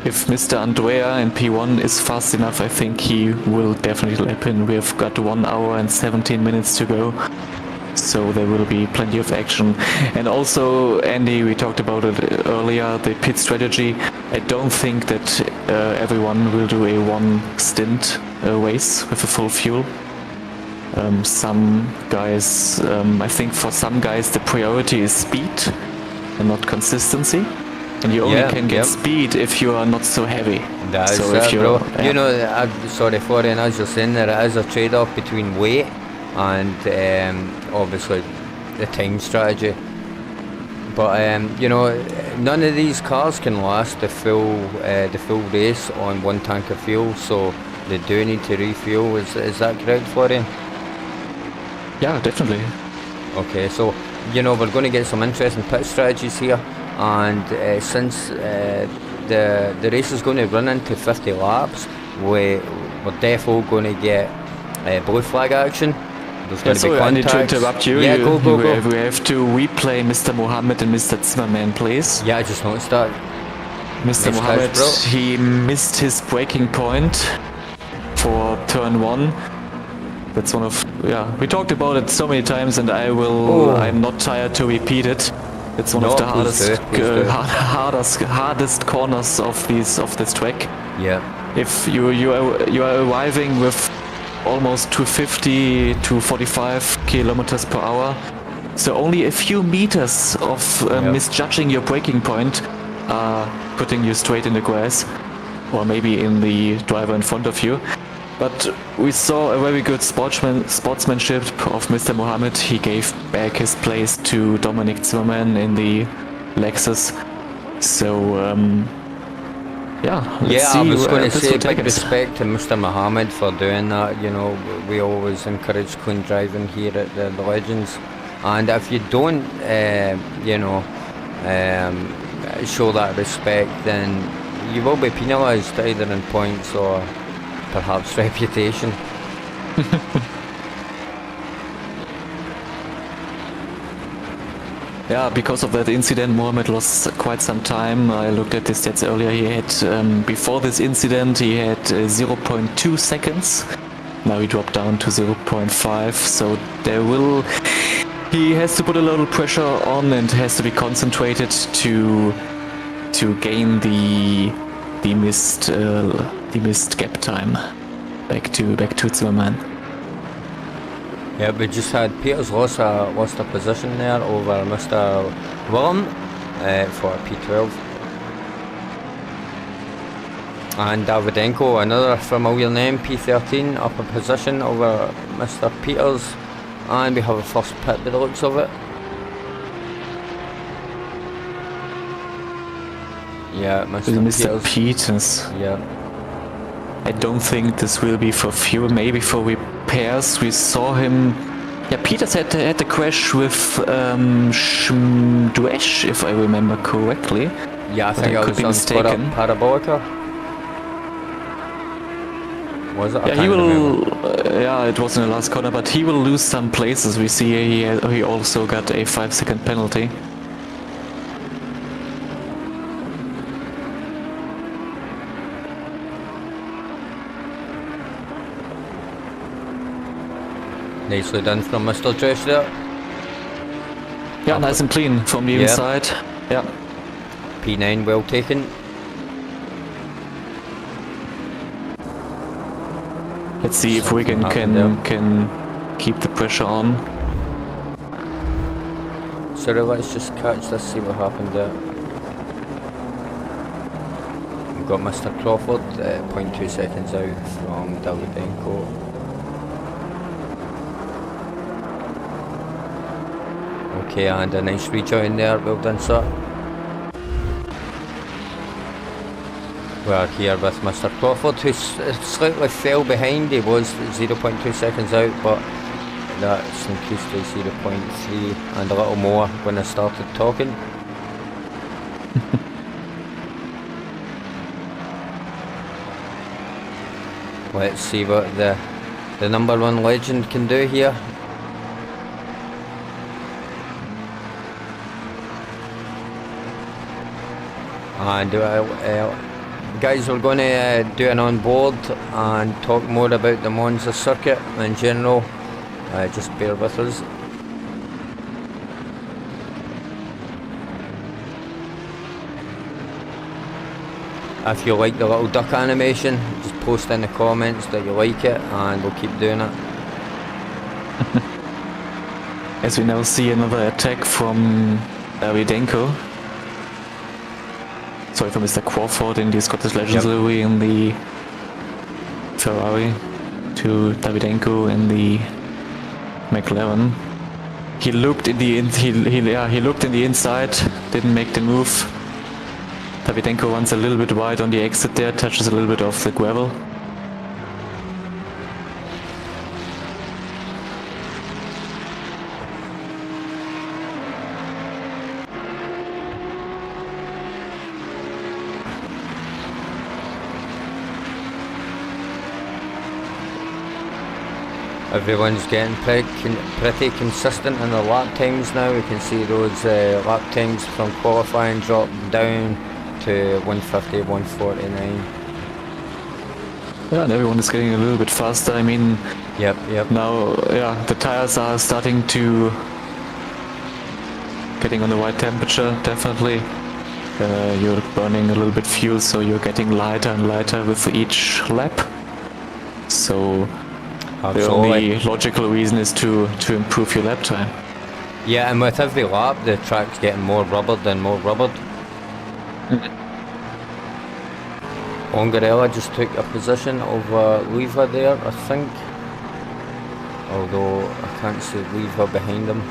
If Mr. Andrea in P1 is fast enough, I think he will definitely lap in. We've got 1 hour and 17 minutes to go. So there will be plenty of action. And also, Andy, we talked about it earlier, the pit strategy. I don't think that everyone will do a one stint race with a full fuel. Some guys, I think for some guys the priority is speed and not consistency. And you only can get speed if you are not so heavy. That's so it, bro. Yeah. You know, sorry, Florien, as you're saying, there is a trade-off between weight and obviously the time strategy. But you know, none of these cars can last the full race on one tank of fuel, so they do need to refuel. Is that correct, Florien? Yeah, definitely. Okay, so you know, we're going to get some interesting pit strategies here, and since the race is going to run into 50 laps, we're definitely going to get blue flag action. There's going to be contacts. I need to interrupt you. Yeah, go. We have to replay Mr. Mohammed and Mr. Zimmerman, please. Yeah, I just noticed that. Mr. Mohammed, he missed his braking point for turn 1. That's one of, we talked about it so many times, and I'm not tired to repeat it. It's one of the hardest corners of this track. Yeah. If you are arriving with almost 250 to 45 kilometers per hour, So only a few meters of misjudging your braking point are putting you straight in the grass, or maybe in the driver in front of you. But we saw a very good sportsmanship of Mr. Mohammed. He gave back his place to Dominic Zimmerman in the Lexus. So, let's see. I was going to say big us. respect to Mr. Mohammed for doing that. You know, we always encourage clean driving here at the Legends. And if you don't, show that respect, then you will be penalised either in points or perhaps reputation. Yeah, because of that incident, Mohammed lost quite some time. I looked at the stats earlier. He had, before this incident, he had 0.2 seconds. Now he dropped down to 0.5. So he has to put a little pressure on and has to be concentrated to gain the missed gap time back to Zimmerman. Yeah, we just had Peters lost a position there over Mr. Willem for P12. And Davidenko, another familiar name, P13, up a position over Mr. Peters. And we have a first pit by the looks of it. Yeah, Mr. Peters. Yeah. I don't think this will be for fuel, maybe for repairs. We saw him. Yeah, Peters had the crash with Schmduesch, if I remember correctly. Yeah, I think I was on Parabolica. Was it? Yeah, he will. It was in the last corner, but he will lose some places. We see he also got a 5-second penalty. Nicely done from Mr. Dresch there. Yeah, nice and clean from the inside. Yeah. P9 well taken. Let's see if we can keep the pressure on. Sorry, let's just catch this, see what happened there. We've got Mr. Crawford, 0.2 seconds out from Davidenko. Okay, and a nice rejoin there, well done sir. We're here with Mr. Crawford, who slightly fell behind. He was 0.2 seconds out, but that's increased to 0.3 and a little more when I started talking. Let's see what the number one legend can do here. And guys, we're going to do an on-board and talk more about the Monza circuit in general. Just bear with us. If you like the little duck animation, just post in the comments that you like it and we'll keep doing it. As we now see another attack from Davidenko. Sorry for Mr. Crawford in the Scottish Legends livery in the Ferrari to Davidenko in the McLaren. He looked in the he looked in the inside, didn't make the move. Davidenko runs a little bit wide on the exit there, touches a little bit off the gravel. Everyone's getting pretty consistent in their lap times now. We can see those lap times from qualifying drop down to 150, 149. Yeah, and everyone is getting a little bit faster. I mean, yep. Now, the tires are starting to getting on the right temperature. Definitely, you're burning a little bit fuel, so you're getting lighter and lighter with each lap. So. Absolutely. The only logical reason is to improve your lap time. Yeah, and with every lap, the track's getting more rubbered and more rubbered. Ongarella just took a position over Lever there, I think. Although I can't see Lever behind him.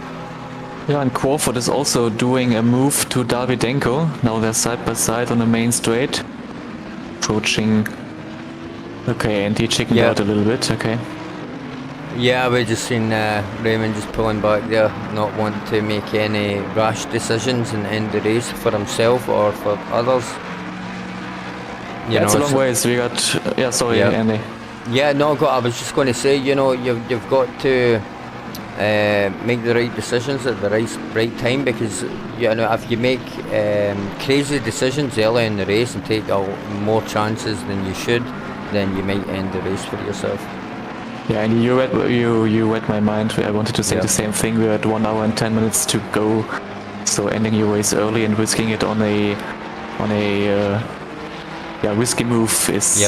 Yeah, and Crawford is also doing a move to Davydenko. Now they're side by side on the main straight. Approaching. Okay, and he chickened out a little bit, okay. Yeah, we just seen Raymond just pulling back there, not wanting to make any rash decisions and end the race for himself or for others. Yeah, it's a long ways. We got. Yeah, sorry, Andy. Yeah, no, I was just going to say, you know, you've got to make the right decisions at the right time, because you know, if you make crazy decisions early in the race and take more chances than you should, then you might end the race for yourself. Yeah, and you read my mind. I wanted to say the same thing. We're at 1 hour and 10 minutes to go, so ending your race early and risking it on a risky move is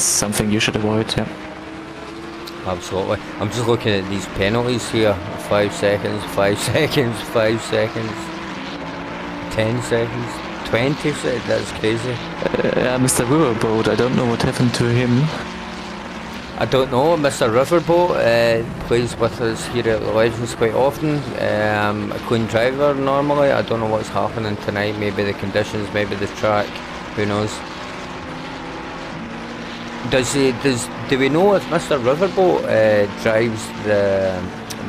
something you should avoid. Yeah. Absolutely. I'm just looking at these penalties here. 5 seconds, 5 seconds, 5 seconds, 10 seconds, 20 seconds. That's crazy. Mr. Riverboat, I don't know what happened to him. I don't know. Mr. Riverboat plays with us here at the Legends quite often. A clean driver normally. I don't know what's happening tonight. Maybe the conditions, maybe the track. Who knows? Do we know if Mr. Riverboat drives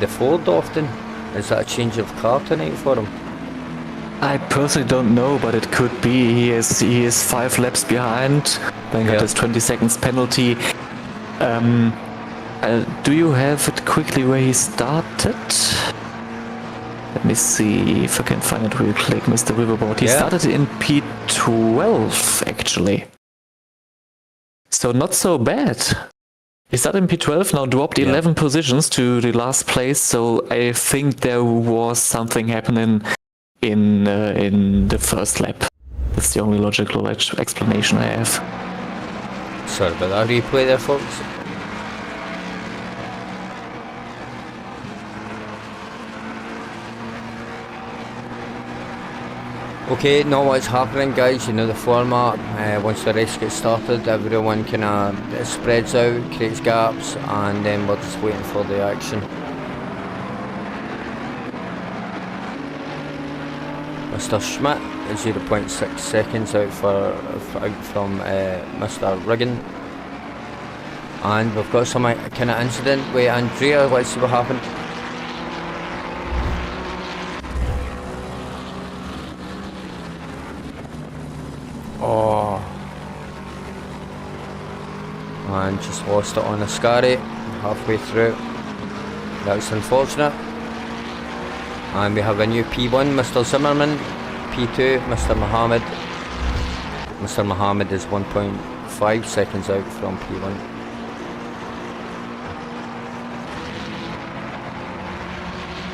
the Ford often? Is that a change of car tonight for him? I personally don't know, but it could be. He is 5 laps behind. Then got his 20 seconds penalty. Do you have it quickly where he started? Let me see if I can find it real quick, Mr. Riverboat. He started in P12 actually. So not so bad. He started in P12, now dropped 11 positions to the last place, so I think there was something happening in the first lap. That's the only logical explanation I have. Sorry about that replay there, folks. Okay, now what's happening, guys, you know the format. Once the race gets started, everyone kind of spreads out, creates gaps, and then we're just waiting for the action. Mr. Schmidt is 0.6 seconds out from Mr. Riggin. And we've got some kind of incident with Andrea. Let's see what happened. Oh, and just lost it on a Ascari halfway through. That's unfortunate. And we have a new P1, Mr. Zimmerman. P2, Mr. Mohammed. Mr. Mohammed is 1.5 seconds out from P1.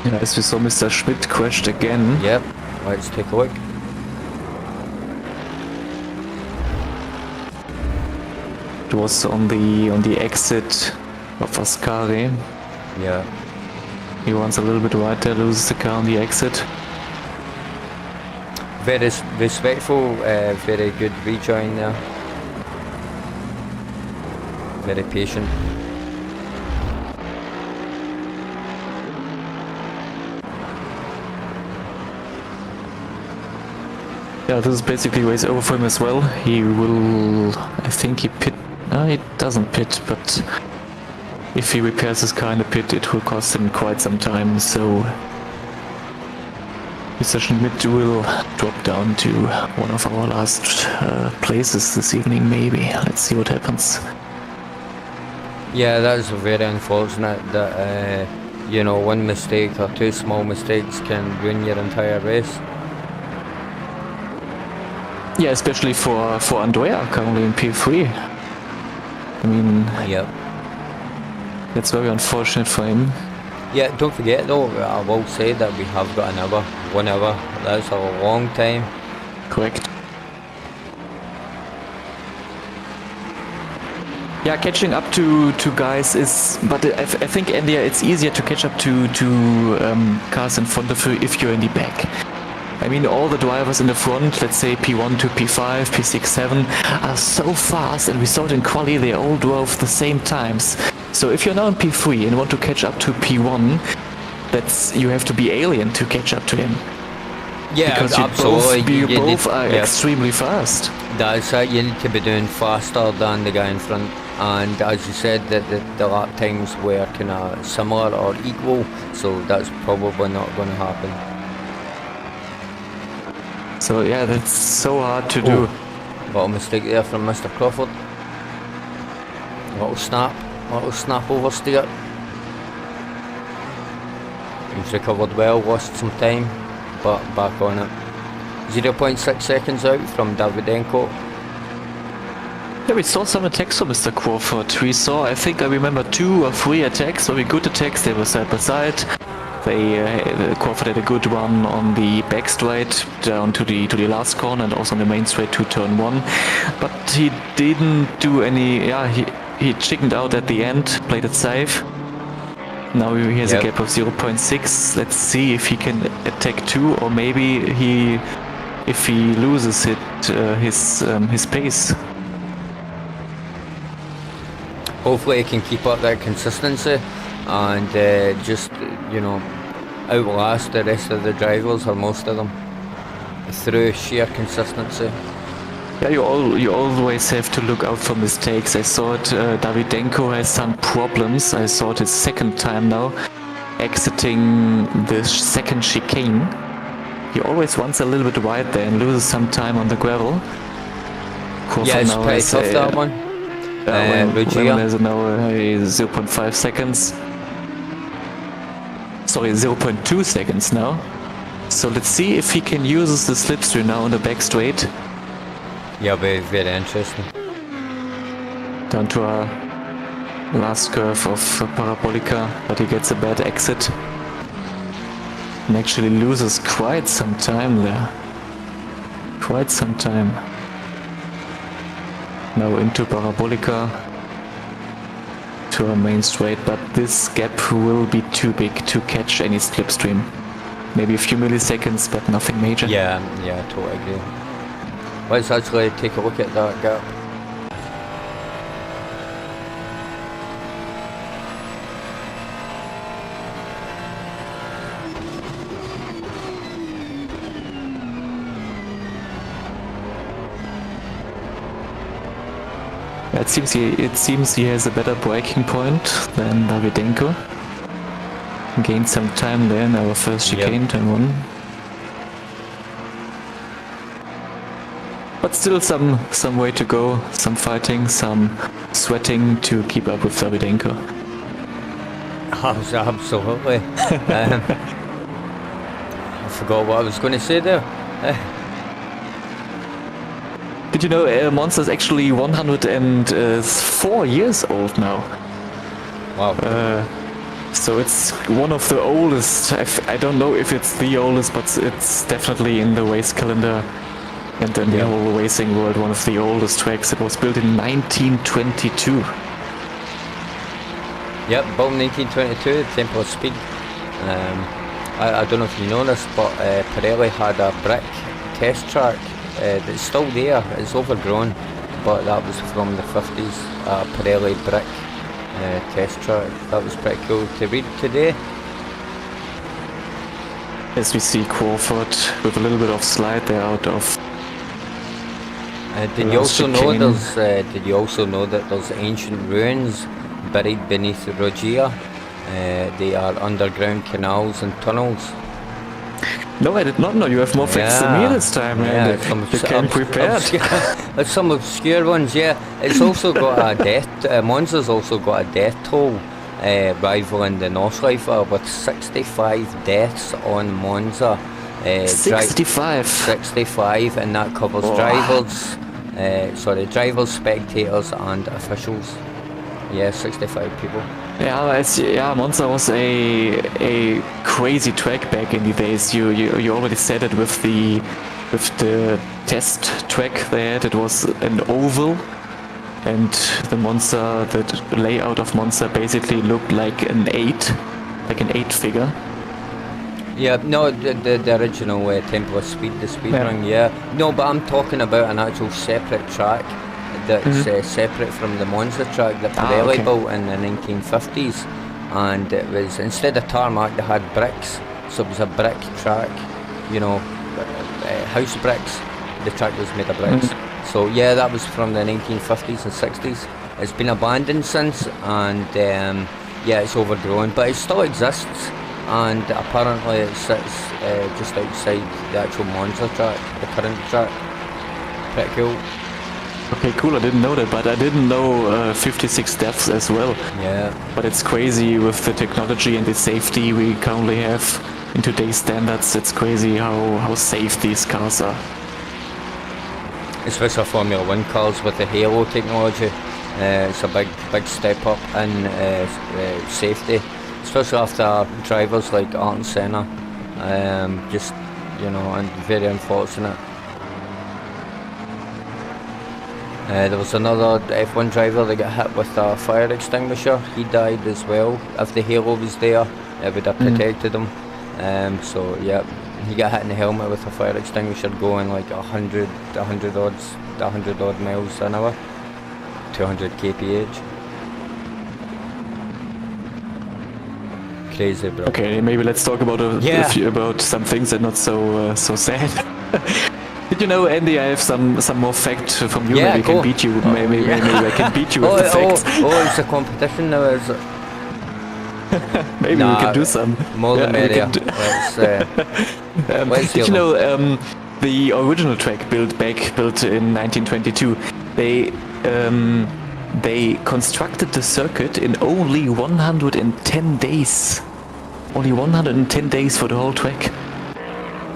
Yeah, as we saw, Mr. Schmidt crashed again. Yep, let's take a look. It was on the exit of Ascari. Yeah. He runs a little bit right there, loses the car on the exit. Very respectful, very good rejoin there. Very patient. Yeah, this is basically race over for him as well. He will, I think he pit. No, he doesn't pit, but if he repairs his car in the pit, it will cost him quite some time. So Mr. Schmidt will drop down to one of our last places this evening, maybe. Let's see what happens. Yeah, that is very unfortunate that you know, one mistake or two small mistakes can ruin your entire race. Yeah, especially for Andrea currently in P3. I mean, that's very unfortunate for him. Yeah, don't forget though, I will say that we have got an hour, 1 hour. That's a long time. Correct. Yeah, catching up to guys is, but I think Andy, it's easier to catch up to cars in front of you if you're in the back. I mean, all the drivers in the front, let's say P1 to P5, P6, 7, are so fast, and we saw it in quali, they all drove the same times. So if you're now in P3 and want to catch up to P1, you have to be alien to catch up to him. Yeah, because absolutely. You both are extremely fast. That's it. You need to be doing faster than the guy in front. And as you said, the lap times were kind of similar or equal, so that's probably not going to happen. So yeah, that's so hard to do. Got a mistake there from Mr. Crawford. Little snap oversteer. He's recovered well, lost some time, but back on it. 0.6 seconds out from Davydenko. Yeah, we saw some attacks from Mr. Crawford. We saw, I remember 2 or 3 attacks, very good attacks. They were side by side. Crawford had a good one on the back straight down to the last corner, and also on the main straight to turn 1. But he didn't do any. Yeah, he chickened out at the end, played it safe. Now he has a gap of 0.6. Let's see if he can attack 2, or maybe if he loses his pace. Hopefully he can keep up that consistency and just, outlast the rest of the drivers, or most of them, through sheer consistency. Yeah, you always have to look out for mistakes. I saw it, Davydenko has some problems. I saw it his second time now, exiting the second chicane. He always runs a little bit wide there and loses some time on the gravel. Yeah, it's pretty tough, that one. When there's now 0.5 seconds. Sorry, 0.2 seconds now. So let's see if he can use the slipstream now on the back straight. Yeah, very interesting. Down to our last curve of Parabolica, but he gets a bad exit. And actually loses quite some time there. Quite some time. Now into Parabolica to our main straight, but this gap will be too big to catch any slipstream. Maybe a few milliseconds, but nothing major. Yeah, totally agree. Let's actually take a look at that gap. It seems he has a better braking point than Davydenko. Gained some time there in our first chicane, turn 1. But still some way to go, some fighting, some sweating to keep up with Davydenko. Absolutely. I forgot what I was going to say there. Did you know Monza is actually 104 years old now? Wow. So it's one of the oldest. I don't know if it's the oldest, but it's definitely in the race calendar and in the whole racing world one of the oldest tracks. It was built in 1922. Yep, built in 1922, the Temple of Speed. I don't know if you know this, but Pirelli had a brick test track that's still there. It's overgrown, but that was from the 50s, Pirelli brick test track. That was pretty cool to read today. As we see Crawford with a little bit of slide there out of. Did you also know that there's ancient ruins buried beneath Rogia? They are underground canals and tunnels. No, I did not know. You have more facts than me this time, man. You came prepared. There's some obscure ones, yeah. It's also got a death. Monza's also got a death toll rivaling the Nordschleife with 65 deaths on Monza. 65. 65, and that covers drivers, spectators, and officials. Yeah, 65 people. Yeah, Monza was a crazy track back in the days. You already said it with the test track they had. It was an oval and the Monza, the layout of Monza basically looked like an 8, like an 8 figure. Yeah, no, the original Temple of Speed, the speed run, yeah. No, but I'm talking about an actual separate track that's separate from the Monza track that Pirelli built in the 1950s. And it was, instead of tarmac, they had bricks. So it was a brick track, you know, house bricks. The track was made of bricks. So yeah, that was from the 1950s and 60s. It's been abandoned since, and yeah, it's overgrown, but it still exists. And apparently it sits just outside the actual Monza track, the current track. Pretty cool. Okay, cool, I didn't know that, but I didn't know 56 deaths as well. Yeah. But it's crazy with the technology and the safety we currently have in today's standards. It's crazy how safe these cars are. Especially Formula 1 cars with the Halo technology. It's a big step up in safety. Especially after drivers like Ayrton Senna, just, you know, and very unfortunate. There was another F1 driver that got hit with a fire extinguisher. He died as well. If the halo was there, it would have protected him. So yeah, he got hit in the helmet with a fire extinguisher going like 100 odd miles an hour, 200 kph. Crazy, bro. Okay, maybe let's talk about about some things that are not so sad. Did you know, Andy, I have some more facts from you. Yeah, maybe I can beat you. Maybe I can beat you with the facts. It's a competition now, is it? Maybe we can do some. More than merrier. Did you know the original track built in 1922? They constructed the circuit in only 110 days. Only 110 days for the whole track.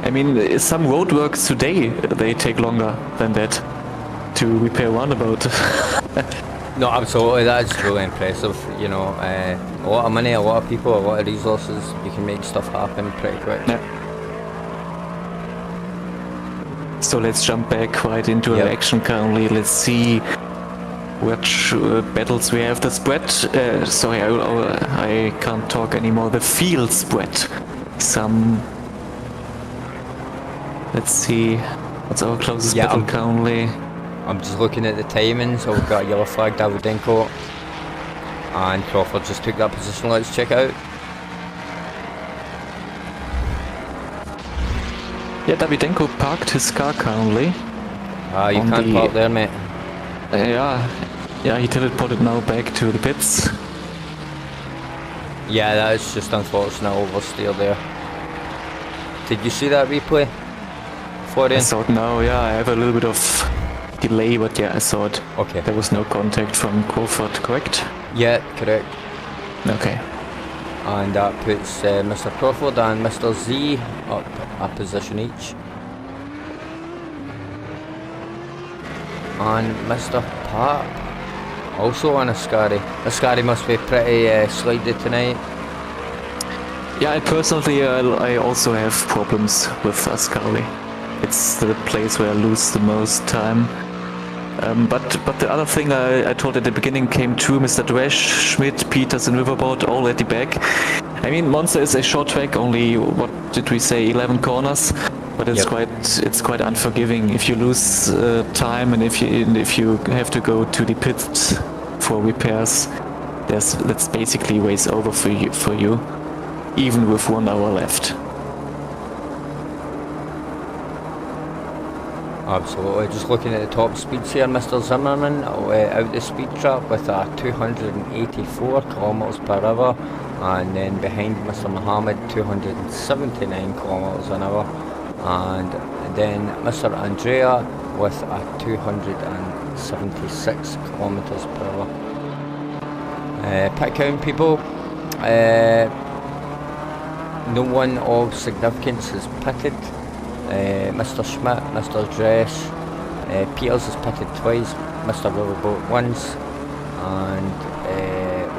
I mean, some roadworks today, they take longer than that to repair roundabout. No, absolutely, that's really impressive. You know, a lot of money, a lot of people, a lot of resources, you can make stuff happen pretty quick. Yeah. So let's jump back right into our action currently. Let's see which battles we have. The spread, sorry, I can't talk anymore. The field spread. Let's see, what's our closest battle currently? I'm just looking at the timing, so we've got a yellow flag, Davydenko, and Crawford just took that position. Let's check it out. Yeah, Davydenko parked his car currently. You can't park there, mate. Yeah, he teleported now back to the pits. Yeah, that is just unfortunate oversteer there. Did you see that replay? Florien? I saw it now, yeah, I have a little bit of delay, but yeah, I saw it. Okay. There was no contact from Crawford, correct? Yeah, correct. Okay. And that puts Mr. Crawford and Mr. Z up a position each. And Mr. Pat also on Ascari. Ascari must be pretty slidey tonight. Yeah, I also have problems with Ascari. It's the place where I lose the most time. But the other thing I told at the beginning came true. Mr. Dresch, Schmidt, Peters and Riverboat all at the back. I mean, Monza is a short track, only, what did we say, 11 corners? But it's quite unforgiving if you lose time, and if you have to go to the pits for repairs. That's basically ways over for you, even with 1 hour left. Absolutely. Just looking at the top speeds here, Mr. Zimmerman out the speed trap with a 284 kilometers per hour, and then behind Mr. Mohammed 279 kilometers an hour, and then Mr. Andrea with a 276 kilometers per hour. Pit count, people. No one of significance is pitted. Mr. Schmidt, Mr. Dresch, Peters is pitted twice, Mr. Riverboat once, and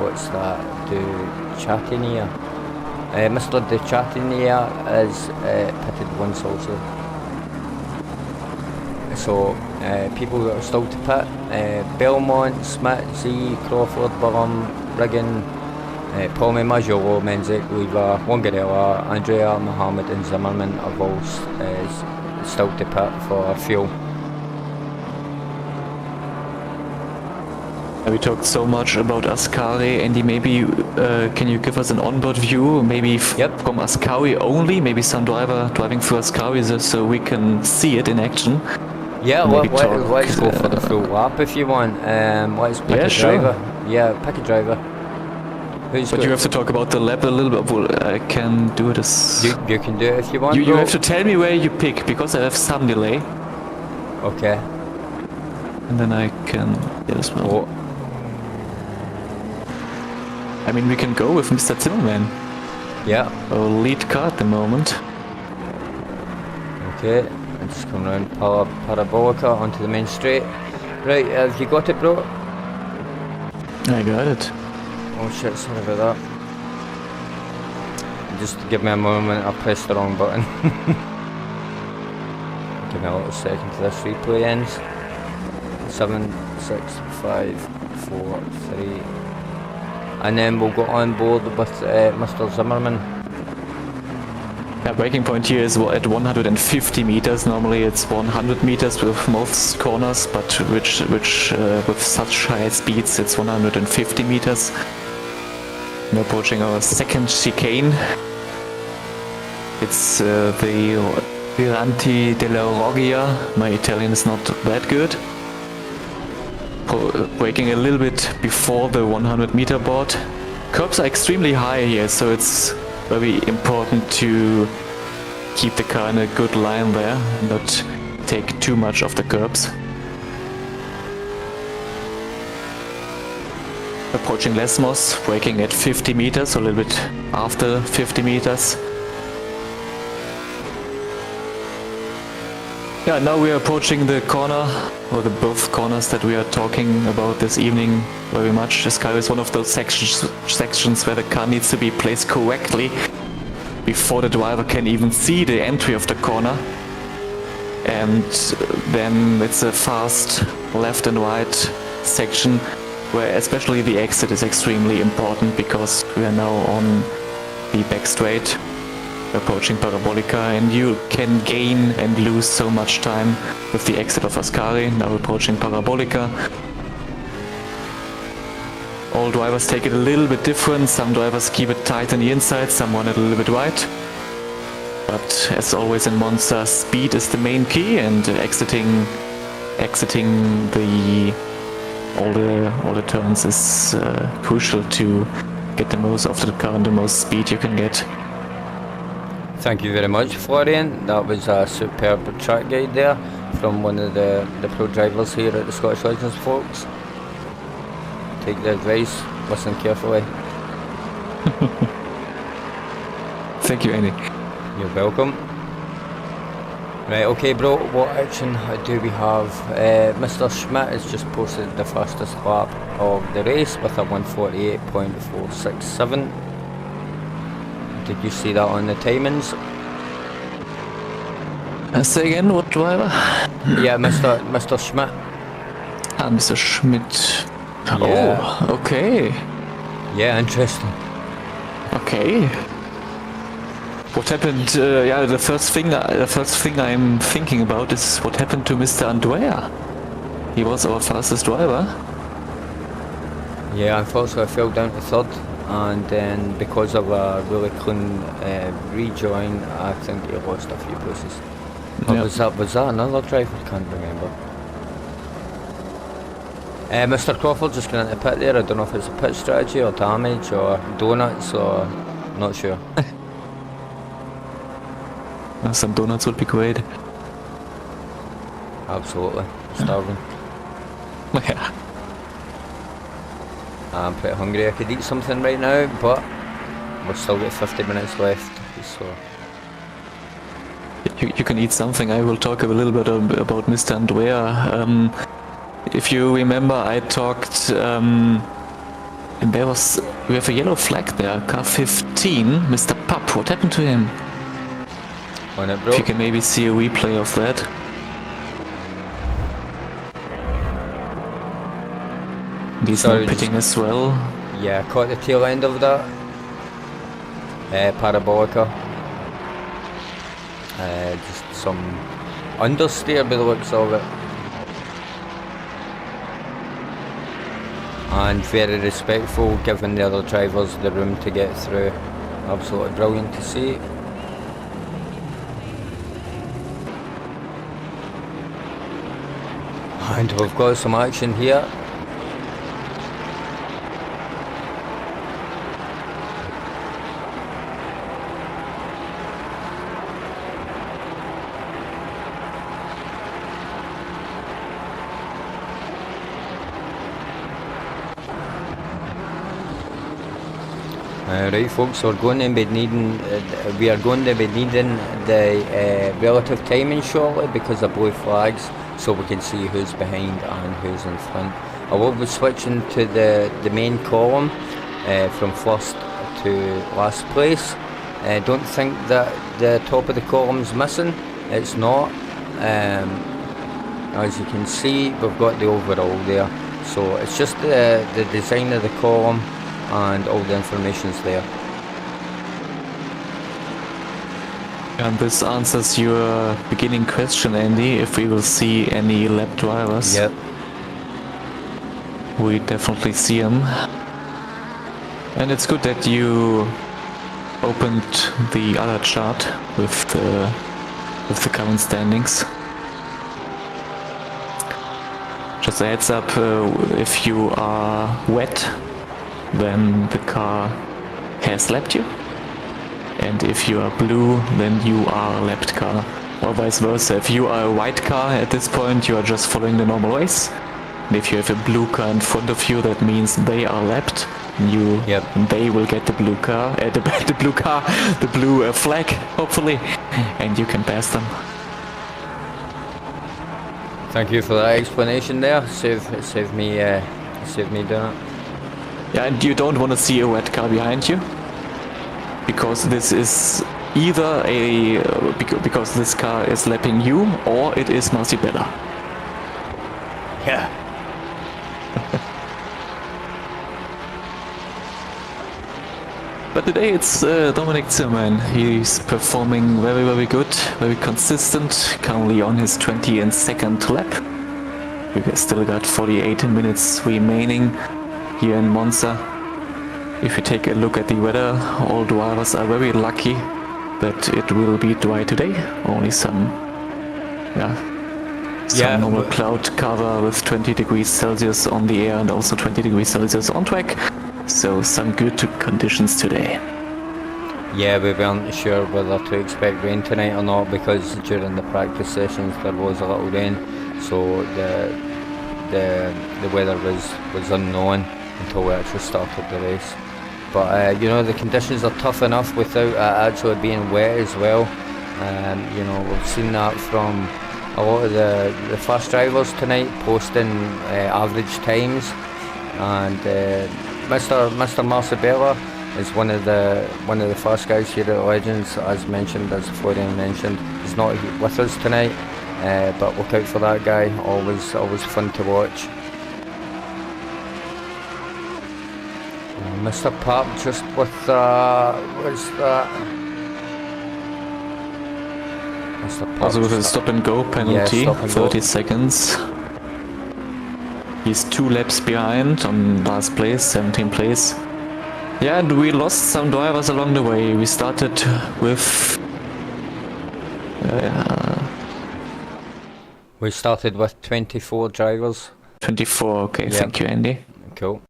what's that, Chatinier. Mr. De Chatinier is pitted once also. So people that are still to pit, Belmont, Smith, Z, Crawford, Burham, Riggin, Palmy, Majolo, Menzies, Lever, Longarella, Andrea, Mohammed and Zimmerman are all still to pit for fuel. We talked so much about Ascari. Andy, maybe can you give us an onboard view, maybe from Ascari only, maybe some driver driving through Ascari so we can see it in action? Yeah, let's go for the full lap if you want. Let's pick a driver. Yeah, pick a driver. But you have to talk about the lap a little bit. Well, I can do it as... You can do it if you want. You have to tell me where you pick, because I have some delay. Okay. And then I can... Yes, well. I mean, we can go with Mr. Zimmerman. Yeah. Our lead car at the moment. Okay, I'm just coming around Parabolica onto the main straight. Right, have you got it, bro? I got it. Oh shit, sorry about that. Just give me a moment, I pressed the wrong button. Give me a little second till this replay ends. 7, 6, 5, 4, 3. And then we'll go on board with Mr. Zimmerman. Yeah, braking point here is at 150 meters. Normally it's 100 meters with most corners, but which with such high speeds it's 150 meters. We're approaching our second chicane. It's the R22 della Roggia. My Italian is not that good. Braking a little bit before the 100 meter board. Curbs are extremely high here, so it's very important to keep the car in a good line there and not take too much of the curbs. Approaching Lesmos, braking at 50 meters, so a little bit after 50 meters. Yeah, now we are approaching the corner, or the both corners that we are talking about this evening very much. This car is one of those sections where the car needs to be placed correctly before the driver can even see the entry of the corner. And then it's a fast left and right section where especially the exit is extremely important, because we are now on the back straight. Approaching Parabolica, and you can gain and lose so much time with the exit of Ascari. Now approaching Parabolica. All drivers take it a little bit different. Some drivers keep it tight on the inside, some want it a little bit wide. But as always in Monza, speed is the main key, and exiting all the turns is crucial to get the most out of the car and the most speed you can get. Thank you very much, Florian. That was a superb track guide there from one of the pro drivers here at the Scottish Legends, folks. Take the advice, listen carefully. Thank you, Andy. You're welcome. Right, okay, bro, what action do we have? Mr. Schmidt has just posted the fastest lap of the race with a 1:48.467. Did you see that on the timings? Say again, what driver? Yeah, Mr. Schmidt. Ah, Mr. Schmidt. Yeah. Oh, okay. Yeah, interesting. Okay. What happened? Yeah, the first thing I'm thinking about is what happened to Mr. Andrea. He was our fastest driver. Yeah, unfortunately I fell down to third. And then because of a really clean rejoin, I think he lost a few places. Or was that another driver? I can't remember. Mr. Crawford just got into pit there. I don't know if it's a pit strategy or damage or donuts or not sure. Some donuts would be great. Absolutely. Starving. Yeah. I'm pretty hungry. I could eat something right now, but we've still got 50 minutes left, so... You can eat something. I will talk a little bit about Mr. Andrea. If you remember, I talked... and we have a yellow flag there, car 15, Mr. Pup. What happened to him? On it, bro. If you can maybe see a replay of that. He's Sorry, not pitting as well. Yeah, caught the tail end of that. Parabolica. Just some understeer by the looks of it. And very respectful, giving the other drivers the room to get through. Absolutely brilliant to see. And we've got some action here. Right folks, so we are going to be needing the relative timing shortly because of blue flags, so we can see who's behind and who's in front. I will be switching to the main column from first to last place. Don't think that the top of the column's missing, it's not. As you can see, we've got the overall there, so it's just the design of the column and all the information's there. And this answers your beginning question, Andy, if we will see any lap drivers. Yep. We definitely see them. And it's good that you opened the other chart with the current standings. Just a heads up, if you are wet, then the car has lapped you, and if you are blue, then you are a lapped car, or vice versa. If you are a white car at this point, you are just following the normal race, and if you have a blue car in front of you, that means they are lapped. They will get the blue car, the blue flag, hopefully, and you can pass them. Thank you for that explanation there. Save me doing it. Yeah, and you don't want to see a wet car behind you, because this is either because this car is lapping you, or it is Marcibella. Yeah. But today it's Dominic Zimmerman. He's performing very, very good, very consistent, currently on his 22nd lap. We've still got 48 minutes remaining here in Monza. If you take a look at the weather, all drivers are very lucky that it will be dry today. Only some normal cloud cover with 20 degrees Celsius on the air and also 20 degrees Celsius on track. So some good conditions today. Yeah, we weren't sure whether to expect rain tonight or not, because during the practice sessions there was a little rain, so the weather was unknown until we actually started the race. But you know, the conditions are tough enough without it actually being wet as well. You know, we've seen that from a lot of the fast drivers tonight posting average times, and Mr. Marcibella is one of the fast guys here at Legends, as mentioned, as Florian mentioned. He's not with us tonight, but look out for that guy. Always fun to watch. Mr. Pap just with what's that? Mr. Pap also with a stop and go penalty, yeah, stop and 30 go. seconds. He's 2 laps behind on last place, 17th place. Yeah, and we lost some drivers along the way. We started with... we started with 24 drivers. 24, okay, yeah. Thank you, Andy. Cool.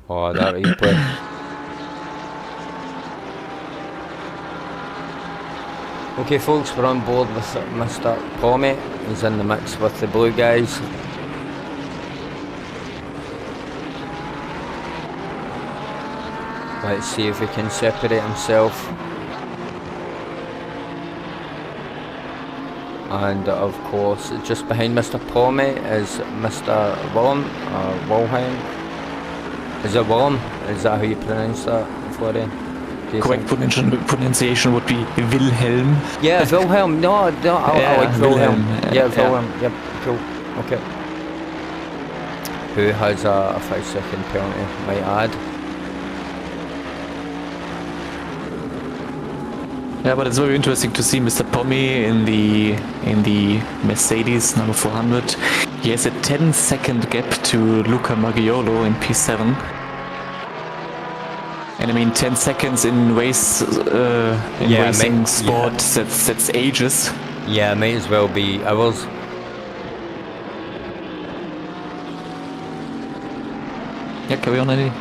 Oh, that replay. Okay folks, we're on board with Mr. Pommy. He's in the mix with the blue guys. Let's see if he can separate himself. And of course, just behind Mr. Pommy is Mr. Wilhelm. Is it Willem? Is that how you pronounce that, Florian? Correct pronunciation would be Wilhelm. Yeah, Wilhelm. No, I like Wilhelm. Wilhelm. Yeah, Wilhelm. Yep, cool. Okay. Who has a 5-second penalty, might add. Yeah, but it's very interesting to see Mr. Pommy in the Mercedes number 400. He has a 10-second gap to Luca Maggiolo in P7. And I mean, 10 seconds in racing sport, that's ages. Yeah, might as well be hours. Yeah, carry on, Eddie.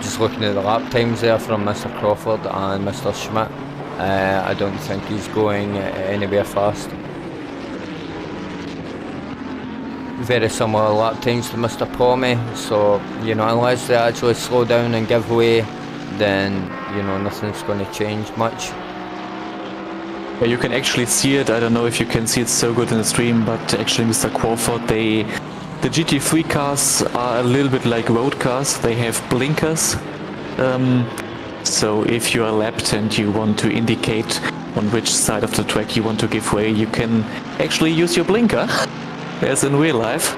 Just looking at the lap times there from Mr. Crawford and Mr. Schmidt. I don't think he's going anywhere fast. Very similar lap times to Mr. Pommy, so you know, unless they actually slow down and give way, then you know, nothing's going to change much. Yeah, you can actually see it. I don't know if you can see it so good in the stream, but actually Mr. Crawford, the GT3 cars are a little bit like road cars. They have blinkers. So if you are lapped and you want to indicate on which side of the track you want to give way, you can actually use your blinker, as in real life,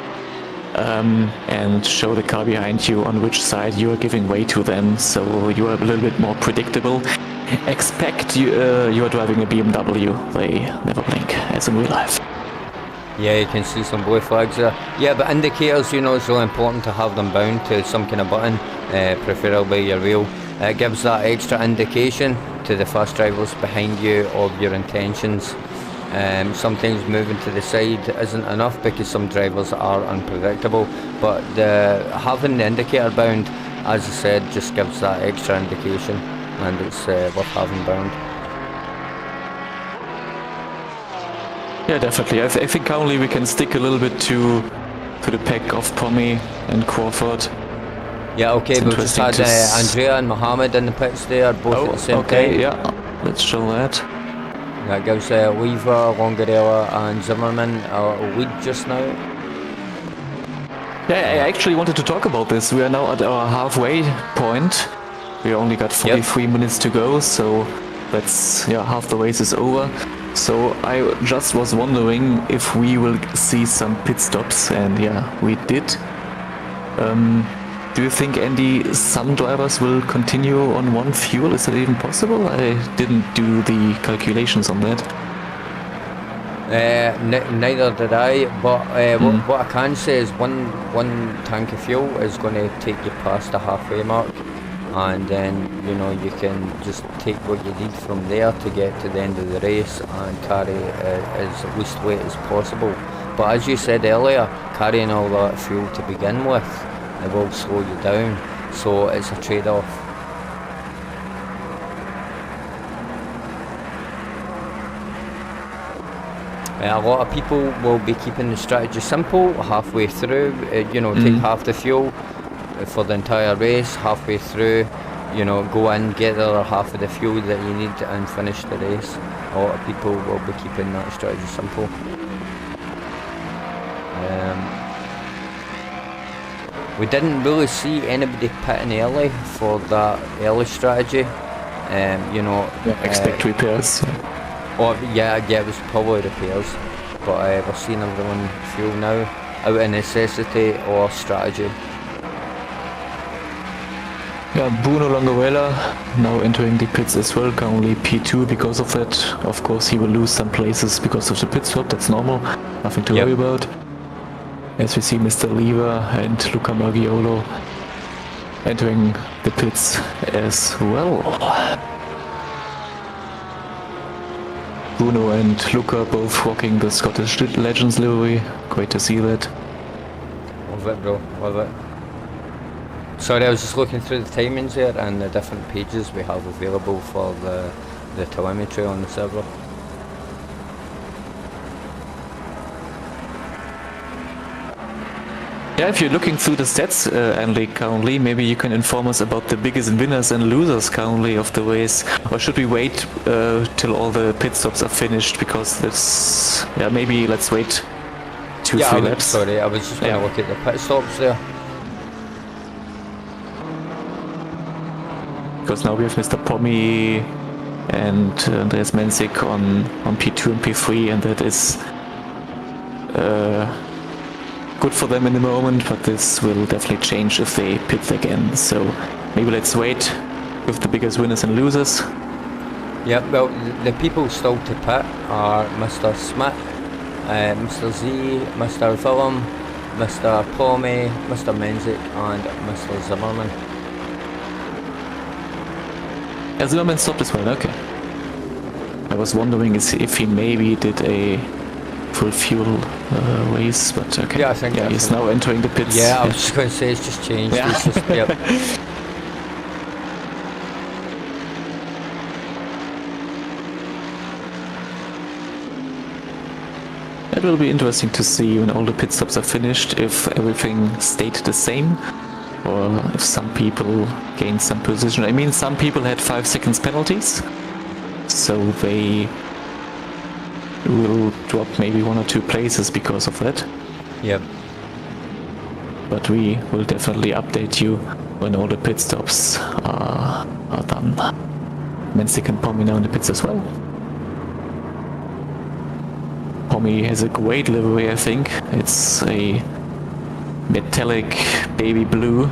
and show the car behind you on which side you are giving way to them. So you are a little bit more predictable. Expect you are driving a BMW. They never blink, as in real life. Yeah, you can see some blue flags there. Yeah, but indicators, you know, it's really important to have them bound to some kind of button, preferably your wheel. It gives that extra indication to the fast drivers behind you of your intentions. Sometimes moving to the side isn't enough because some drivers are unpredictable, but having the indicator bound, as I said, just gives that extra indication, and it's worth having bound. Yeah, definitely. I think currently we can stick a little bit to the pack of Pommy and Crawford. Yeah, okay, we've just had Andrea and Mohammed in the pits there, both at the same time. Yeah, let's show that. That gives Weaver, Longarella and Zimmerman a lead just now. Yeah, I actually wanted to talk about this. We are now at our halfway point. We only got 43 minutes to go, so that's, half the race is over. So I just was wondering if we will see some pit stops, and we did. Do you think, Andy, some drivers will continue on one fuel? Is that even possible? I didn't do the calculations on that. Neither did I, but what I can say is one tank of fuel is going to take you past the halfway mark, and then you know you can just take what you need from there to get to the end of the race and carry as least weight as possible. But as you said earlier, carrying all that fuel to begin with, it will slow you down, so it's a trade-off. A lot of people will be keeping the strategy simple halfway through, take half the fuel for the entire race, halfway through, go in, get the other half of the fuel that you need and finish the race. A lot of people will be keeping that strategy simple. We didn't really see anybody pitting early for that early strategy. Expect repairs. It was probably repairs, but we're seeing everyone fuel now out of necessity or strategy. Yeah, Bruno Longarella now entering the pits as well, currently P2 because of that. Of course he will lose some places because of the pit stop, that's normal, nothing to worry about. As we see Mr. Lever and Luca Maggiolo entering the pits as well. Bruno and Luca both rocking the Scottish Legends livery. Great to see that. Love it, bro. Love it. Sorry, I was just looking through the timings there and the different pages we have available for the telemetry on the server. Yeah, if you're looking through the stats, Andy, currently, maybe you can inform us about the biggest winners and losers currently of the race. Or should we wait till all the pit stops are finished? Because maybe let's wait 2-3 laps. Sorry, I was just going to look at the pit stops there. Because now we have Mr. Pommy and Andreas Menzik on P2 and P3, and that is good for them in the moment, but this will definitely change if they pit again. So maybe let's wait with the biggest winners and losers. Yeah, well, the people still to pit are Mr. Smith, Mr. Z, Mr. Willem, Mr. Pommy, Mr. Menzik and Mr. Zimmerman. Yeah, Zimmerman stopped as well, okay. I was wondering if he maybe did a full fuel race, but okay. Yeah, I think he's now entering the pits. Yeah, I was just going to say it's just changed. Yeah. It's just, yep. It will be interesting to see when all the pit stops are finished if everything stayed the same or if some people gained some position. I mean, some people had 5 seconds penalties, so they will drop maybe 1 or 2 places because of that. Yep. But we will definitely update you when all the pit stops are done. Menzik and Pommy now in the pits as well. Pommy has a great livery, I think. It's a metallic baby blue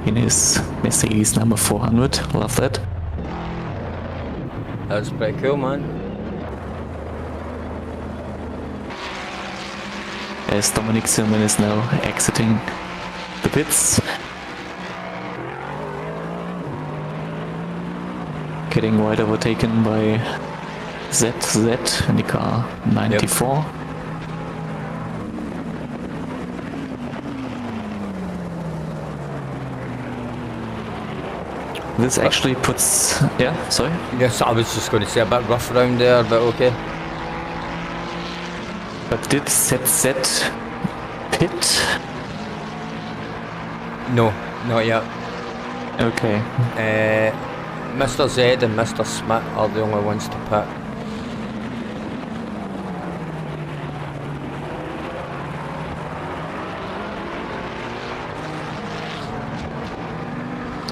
in his Mercedes number 400. Love that. That's pretty cool, man. As Dominic Zimmerman is now exiting the pits. Getting wide overtaken by ZZ in the car 94. Yep. This actually puts... Yeah, sorry? Yes, I was just going to say a bit rough around there, but okay. But did ZZ pit? No, not yet. Okay. Mr. Z and Mr. Smith are the only ones to pit.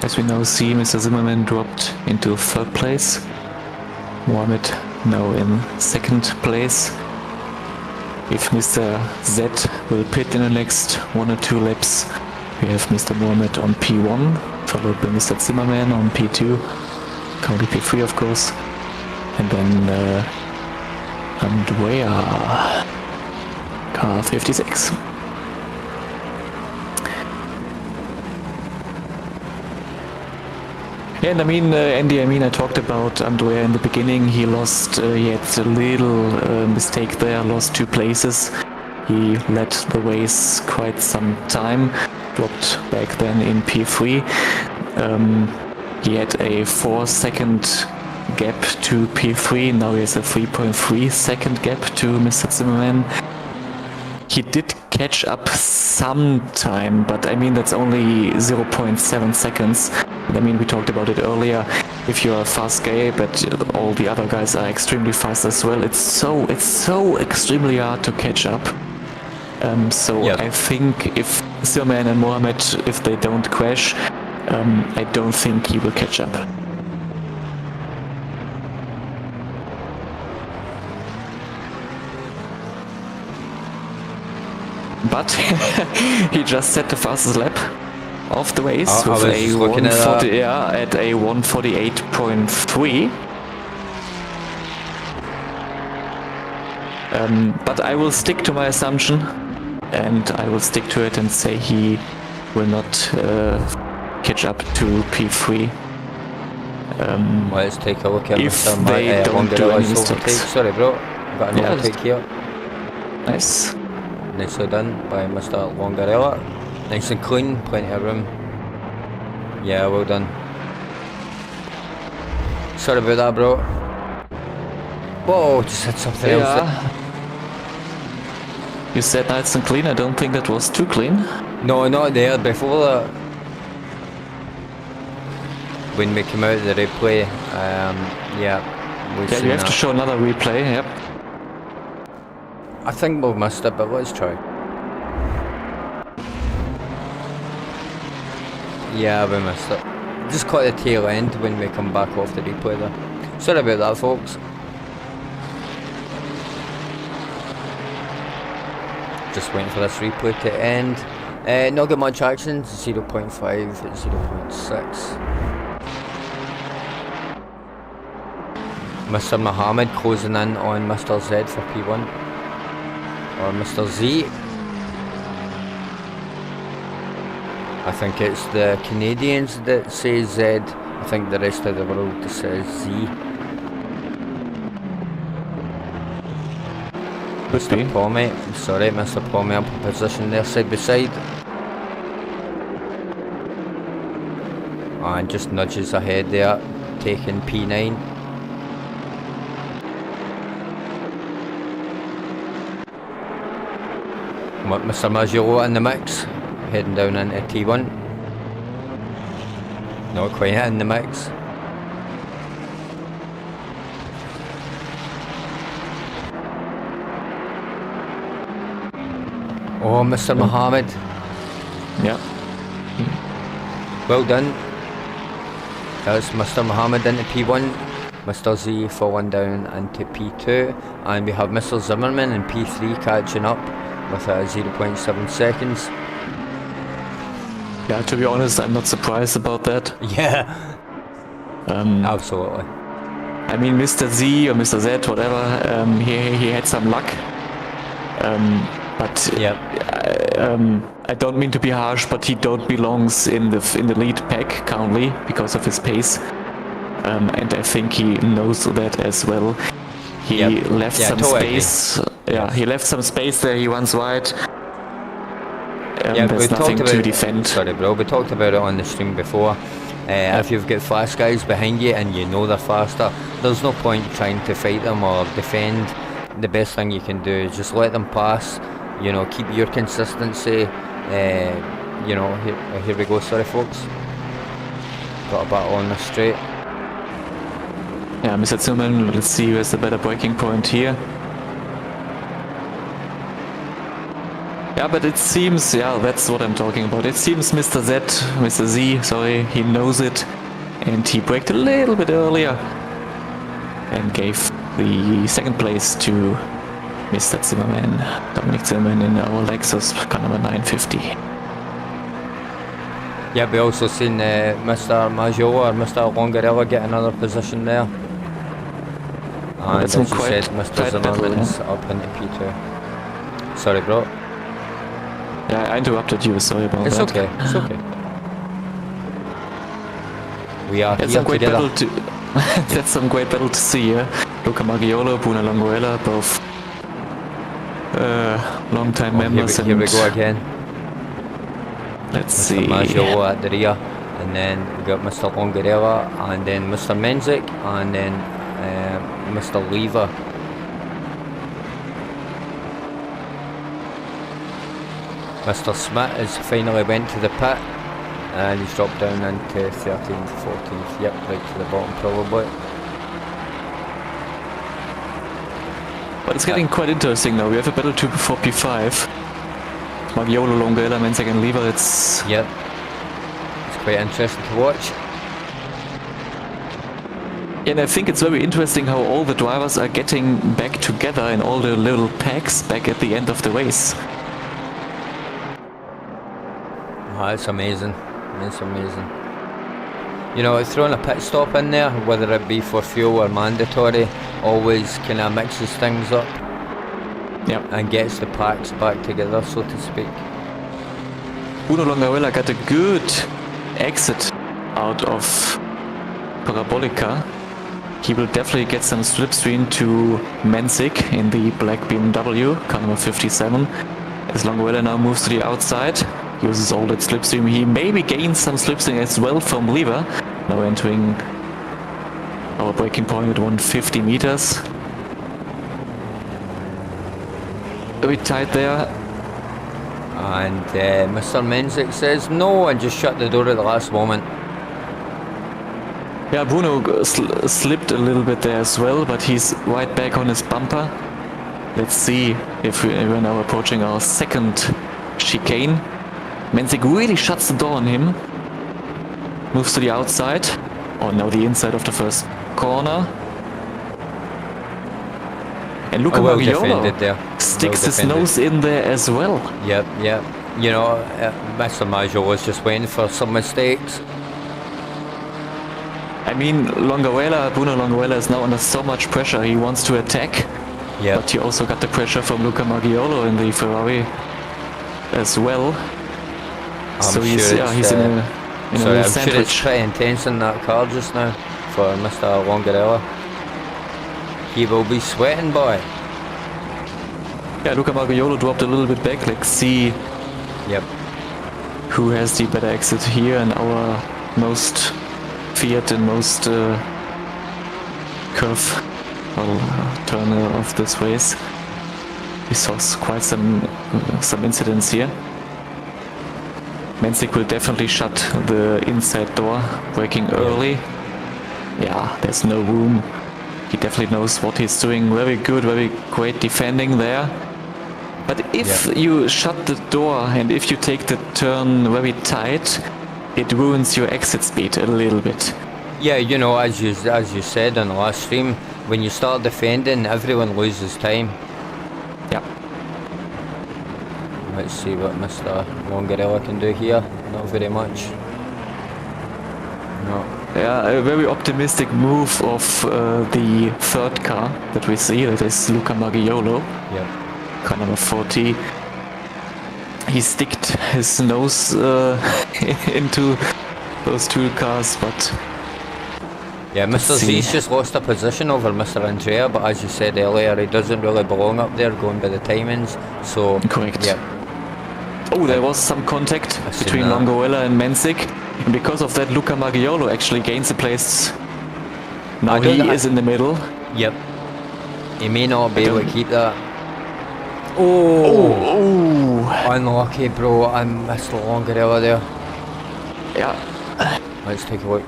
As we now see, Mr. Zimmerman dropped into 3rd place. Mohammed now in 2nd place. If Mr. Z will pit in the next 1 or 2 laps, we have Mr. Mohammed on P1, followed by Mr. Zimmerman on P2, currently P3 of course, and then Andrea, car 56. Yeah, and I mean, Andy, I talked about Andrea in the beginning. He lost, he had a little mistake there, lost 2 places. He led the race quite some time, dropped back then in P3. He had a 4-second gap to P3, now he has a 3.3 second gap to Mr. Zimmerman. He did catch up sometime, but I mean that's only 0.7 seconds. I mean, we talked about it earlier. If you're a fast guy, but all the other guys are extremely fast as well, it's so extremely hard to catch up. Yep. I think if Zimmerman and Mohammed, if they don't crash, I don't think he will catch up. But he just set the fastest lap of the race with a 140, at a 148.3. But I will stick to my assumption, and I will stick to it and say he will not catch up to P3. Let's take a look at if they don't do any mistakes. Sorry, bro, got an overtake here. Nice. Nicely done by Mr. Longarella. Nice and clean, plenty of room. Yeah, well done. Sorry about that, bro. Whoa, just hit something else. You said nice and clean, I don't think that was too clean. No, not there, before that. When we came out of the replay, you have to show another replay, yep. I think we've missed it, but let's try. Yeah, we missed it. Just caught the tail end when we come back off the replay there. Sorry about that, folks. Just waiting for this replay to end. Not got much action, 0.5, 0.6. Mr. Mohammed closing in on Mr. Z for P1. Or Mr. Z. I think it's the Canadians that say Z. I think the rest of the world says Z. Mr. Pommy, sorry, Mr. Pommy up in position there, side by side. And just nudges ahead there, taking P9. Mr. Maggio in the mix, heading down into T1. Not quite in the mix. Oh, Mr. Mohammed. Yeah. Well done. That's Mr. Mohammed into P1. Mr. Z falling down into P2. And we have Mr. Zimmerman in P3 catching up with 0.7 seconds. Yeah, to be honest, I'm not surprised about that. Yeah. Absolutely. I mean, Mr. Z or Mr. Z, whatever, he had some luck. But yep. I don't mean to be harsh, but he don't belongs in the lead pack currently because of his pace, and I think he knows that as well. He left some space. Yeah, he left some space there. He runs wide. There's nothing to defend. Sorry, bro. We talked about it on the stream before. If you've got fast guys behind you and you know they're faster, there's no point trying to fight them or defend. The best thing you can do is just let them pass. You know, keep your consistency. You know, here we go. Sorry, folks. Got a battle on the straight. Yeah, Mr. Zimmerman, let's see who has the better breaking point here. Yeah, but it seems, yeah, that's what I'm talking about. It seems Mr. Z, sorry, he knows it. And he braked a little bit earlier. And gave the second place to Mr. Zimmerman, Dominic Zimmerman in our Lexus car number 950. Yeah, we also seen Mr. Maggio or Mr. Longarella get another position there. And as you said, Mr. Zimmerman's up into P2. Sorry, bro. Yeah, I interrupted you, sorry about that. It's okay, it's okay. We are here together. That's some great battle to see, yeah? Luca Maggiolo, Bruno Longarella, both long-time members. Here we go again. Let's Mr. see. Maggio at the rear, and then we got Mr. Longarella, and then Mr. Menzik, and then Mr. Lever. Mr. Smith has finally went to the pit, and he's dropped down into 13th, 14th, yep, right to the bottom probably. But it's getting quite interesting now. We have a battle for P5. Maggiolo, Longarella, Menzik and Lever, it's... Yep. It's quite interesting to watch. And I think it's very interesting how all the drivers are getting back together in all the little packs back at the end of the race. Oh, it's amazing. It's amazing. You know, throwing a pit stop in there, whether it be for fuel or mandatory, always kind of mixes things up. Yep. And gets the packs back together, so to speak. Bruno Longarella got a good exit out of Parabolica. He will definitely get some slipstream to Menzik in the black BMW, car number 57. As Longarella now moves to the outside, uses all that slipstream. He maybe gains some slipstream as well from Lever. Now entering our braking point at 150 meters. Very tight there. And Mr. Menzik says no and just shut the door at the last moment. Yeah, Bruno slipped a little bit there as well, but he's right back on his bumper. Let's see if we're now approaching our second chicane. Menzik really shuts the door on him. moves to the outside. Oh, now the inside of the first corner. And Luca well Maggiolo defended there. sticks Well his defended. nose in there as well. Yep, yep. You know, Mr. Maggio was just waiting for some mistakes. I mean, Bruno Longoella is now under so much pressure. He wants to attack, Yep. but he also got the pressure from Luca Maggiolo in the Ferrari as well. I'm So he's, sure yeah, it's, he's in a sorry, little I'm sure it's sandwich. pretty intense in that car just now for Mr. Longarella. He will be sweating, boy. Yeah, Luca Maggiolo dropped a little bit back. Let's see Yep. who has the better exit here and our most feared and most curve turn of this race. We saw quite some incidents here. Menzik will definitely shut the inside door, braking early. Yeah, there's no room. He definitely knows what he's doing. Very good, very great defending there. But if you shut the door and if you take the turn very tight, it ruins your exit speed a little bit. Yeah, you know, as you said on the last stream, when you start defending, everyone loses time. Yeah. Let's see what Mr. Longarella can do here. Not very much. No. Yeah, a very optimistic move of the third car that we see. That is Luca Maggiolo, Yep. car number 40. He sticked his nose into those two cars, but Yeah, Mr. see. Z's just lost a position over Mr. Andrea, but as you said earlier, he doesn't really belong up there going by the timings. So, Correct. yeah. Oh, there was some contact I've seen between that. Longoella and Menzik. And because of that, Luca Maggiolo actually gains a place. Now he is in the middle. Yep. He may not be able to keep that. Oh! Unlucky, bro. I missed Longarella there. Yeah. Let's take a look.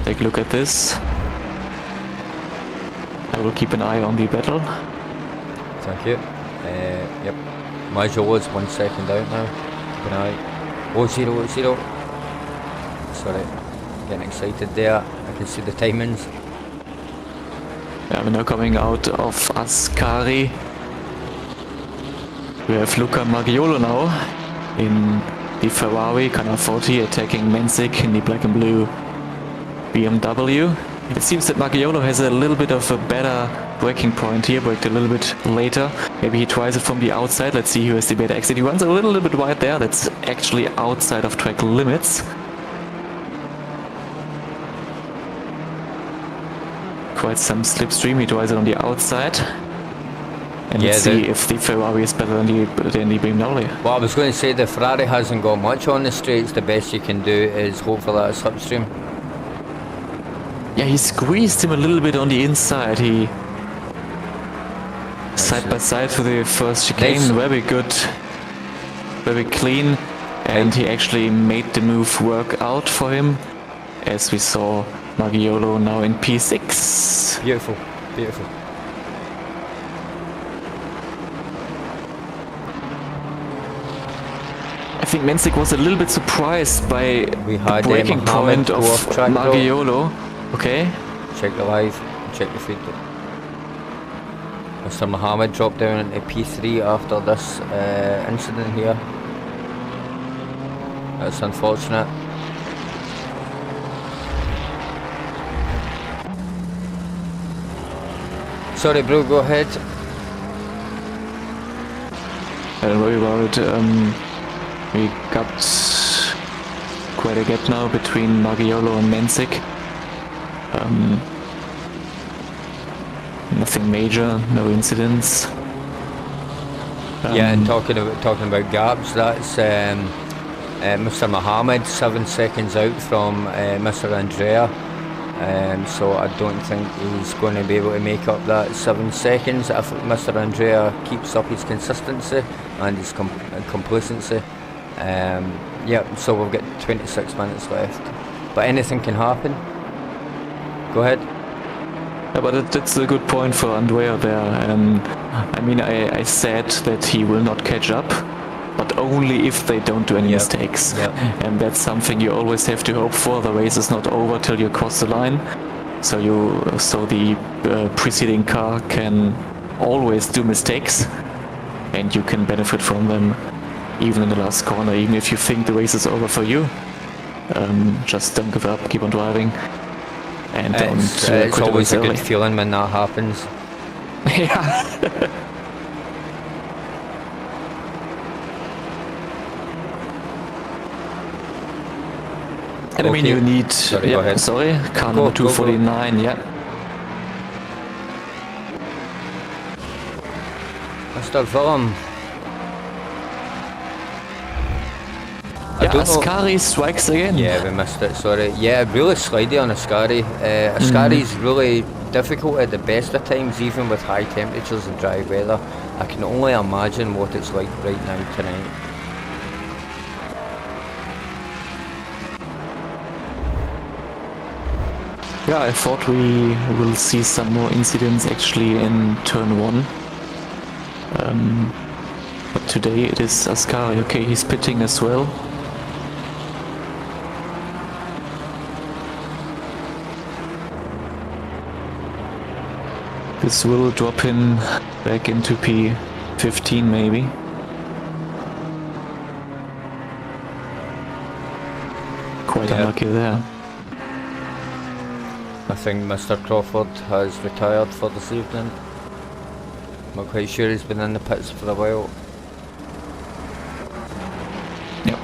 Take a look at this. I will keep an eye on the battle. Thank you. Yep. Maggio was 1 second out now. Keep an eye. 0-0. Sorry. Getting excited there. I can see the timings. Yeah, we're now coming out of Ascari. We have Luca Maggiolo now in the Ferrari, car number 40, attacking Menzik in the black and blue BMW. It seems that Maggiolo has a little bit of a better braking point here, braked a little bit later. Maybe he tries it from the outside. Let's see who has the better exit. He runs a little bit wide there. That's actually outside of track limits. Quite some slipstream. He tries it on the outside. And Yeah, let's see if the Ferrari is better than the BMW. Well, I was going to say the Ferrari hasn't got much on the straights. The best you can do is hope for that slipstream. Yeah, he squeezed him a little bit on the inside. He side by side for the first chicane. Nice. Very good, very clean, and he actually made the move work out for him, as we saw Maggiolo now in P6. Beautiful, beautiful. I think Menzik was a little bit surprised by We the had braking Mohammed point go of off track, though. Maggiolo. Okay. Check the live, check the feed. Mr. Mohammed dropped down into P3 after this incident here. That's unfortunate. Sorry bro, go ahead. Don't worry about it. We got quite a gap now between Maggiolo and Menzik. Nothing major, no incidents. Yeah, and talking about gaps, that's Mr. Mohammed 7 seconds out from Mr. Andrea. So I don't think he's going to be able to make up that 7 seconds if Mr. Andrea keeps up his consistency and his complacency. Yeah, so we've got 26 minutes left, but anything can happen. Go ahead. Yeah, but that's a good point for Andrea there. I mean, I said that he will not catch up, but only if they don't do any Yep. mistakes. Yep. And that's something you always have to hope for. The race is not over till you cross the line, so the preceding car can always do mistakes, and you can benefit from them even in the last corner, even if you think the race is over for you. Just don't give up, keep on driving, and don't It's quit always a early. good feeling when that happens. Yeah. And I mean, Okay. you need... Sorry, go ahead. Sorry, car Go, number go, go. 249, yeah. Mr. Willem. I Yeah, don't know. Ascari strikes again. Yeah, we missed it, sorry. Yeah, really slidey on Ascari. Ascari's really difficult at the best of times, even with high temperatures and dry weather. I can only imagine what it's like right now tonight. Yeah, I thought we will see some more incidents actually in turn 1. But today it is Ascari. Okay, he's pitting as well. This will drop him back into P15 maybe. Quite Yeah. unlucky there. I think Mr. Crawford has retired for this evening. Not quite sure, he's been in the pits for a while. Yep.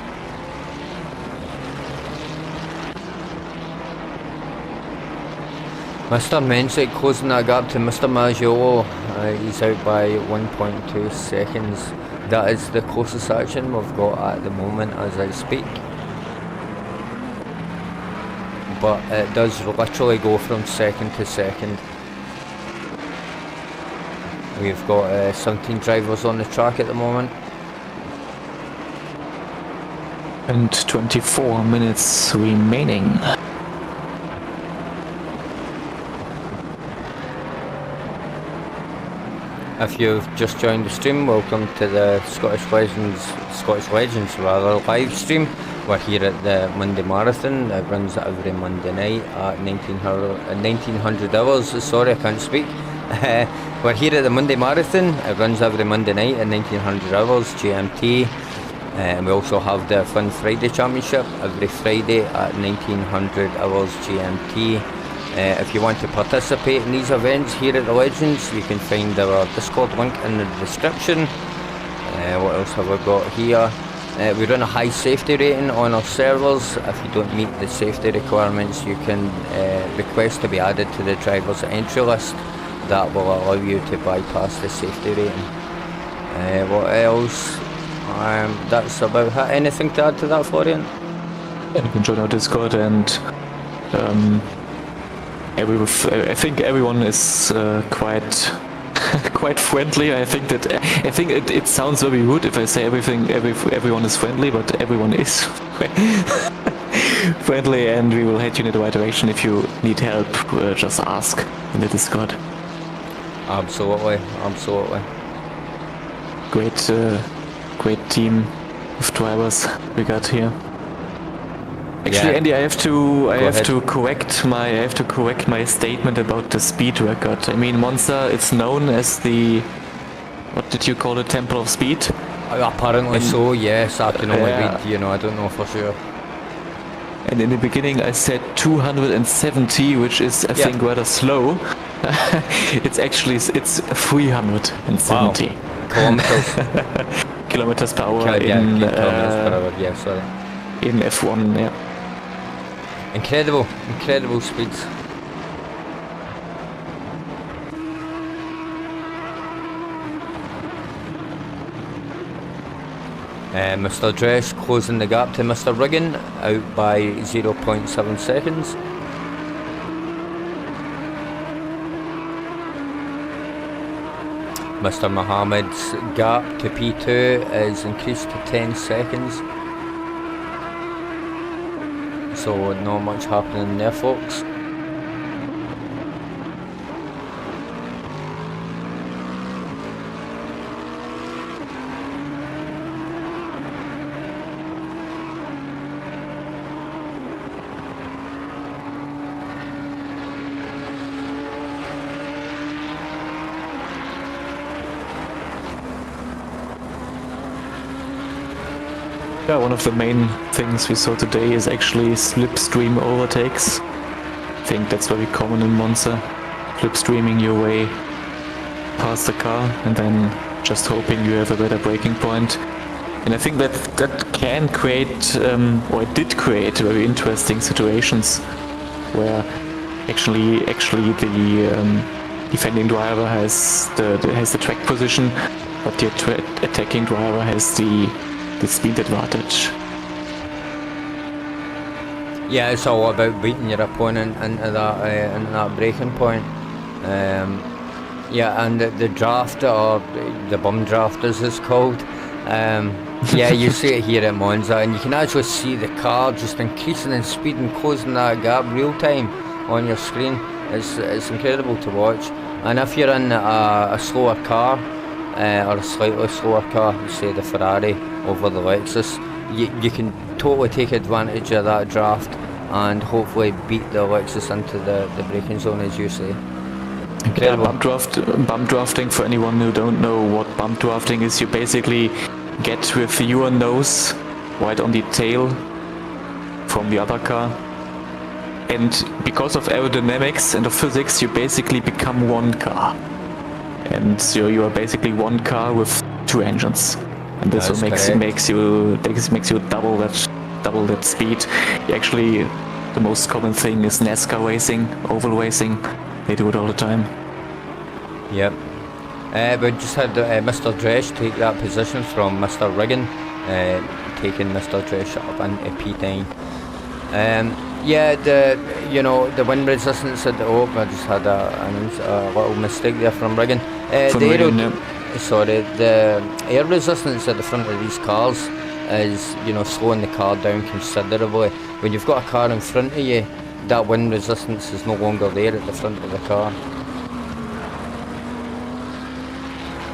Mr. Menzies closing that gap to Mr. Maggiolo. He's out by 1.2 seconds. That is the closest action we've got at the moment as I speak. But it does literally go from second to second. We've got 17 drivers on the track at the moment. And 24 minutes remaining. If you've just joined the stream, welcome to the Scottish Legends live stream. We're here at the Monday Marathon. It runs every Monday night at 1900 hours. Sorry, I can't speak. We're here at the Monday Marathon. It runs every Monday night at 1900 hours GMT. And we also have the Fun Friday Championship every Friday at 1900 hours GMT. If you want to participate in these events here at the Legends, you can find our Discord link in the description. What else have we got here? We run a high safety rating on our servers. If you don't meet the safety requirements, you can request to be added to the driver's entry list. That will allow you to bypass the safety rating. What else? That's about it. Anything to add to that, Florian? Yeah, you can join our Discord and I think everyone is quite friendly. I think it sounds very rude if I say everyone is friendly, but everyone is friendly, and we will head you in the right direction. If you need help, just ask in the Discord. Absolutely, absolutely. Great team of drivers we got here. Actually, Yeah. Andy, I have to ahead. correct my statement about the speed record. I mean, Monza, it's known as the, what did you call it, Temple of Speed? Apparently so, yes. I can only Yeah. read, I don't know for sure. And in the beginning, I said 270, which is I think rather slow. It's 370 Kilometers. kilometers per hour Kilometers per hour, yeah, sorry. in F1. Yeah. Incredible speeds. Mr. Dress closing the gap to Mr. Riggin, out by 0.7 seconds. Mr. Mohammed's gap to P2 is increased to 10 seconds. So not much happening there, folks. Yeah, one of the main things we saw today is actually slipstream overtakes. I think that's very common in Monza. Slipstreaming your way past the car and then just hoping you have a better braking point. And I think that can create, or it did create very interesting situations where actually the defending driver has the track position, but the attacking driver has the speed advantage. Yeah, it's all about beating your opponent into that braking point. Yeah, and the draft, or the bum draft as it's called. Yeah, you see it here at Monza, and you can actually see the car just increasing in speed and closing that gap real time on your screen. It's incredible to watch. And if you're in a slower car, or a slightly slower car, say the Ferrari over the Lexus, you can totally take advantage of that draft and hopefully beat the Lexus into the braking zone, as you say. Incredible. Yeah, bump drafting, for anyone who don't know what bump drafting is, you basically get with your nose right on the tail from the other car, and because of aerodynamics and of physics, you basically become one car. And so you are basically one car with two engines, and this makes you double that speed. Actually, the most common thing is NASCAR racing, oval racing. They do it all the time. Yep. We just had Mr. Dresch take that position from Mr. Riggin, taking Mr. Dresch up into P9. Yeah, the wind resistance at the open, I just had a little mistake there from Riggin. The air resistance at the front of these cars is, slowing the car down considerably. When you've got a car in front of you, that wind resistance is no longer there at the front of the car.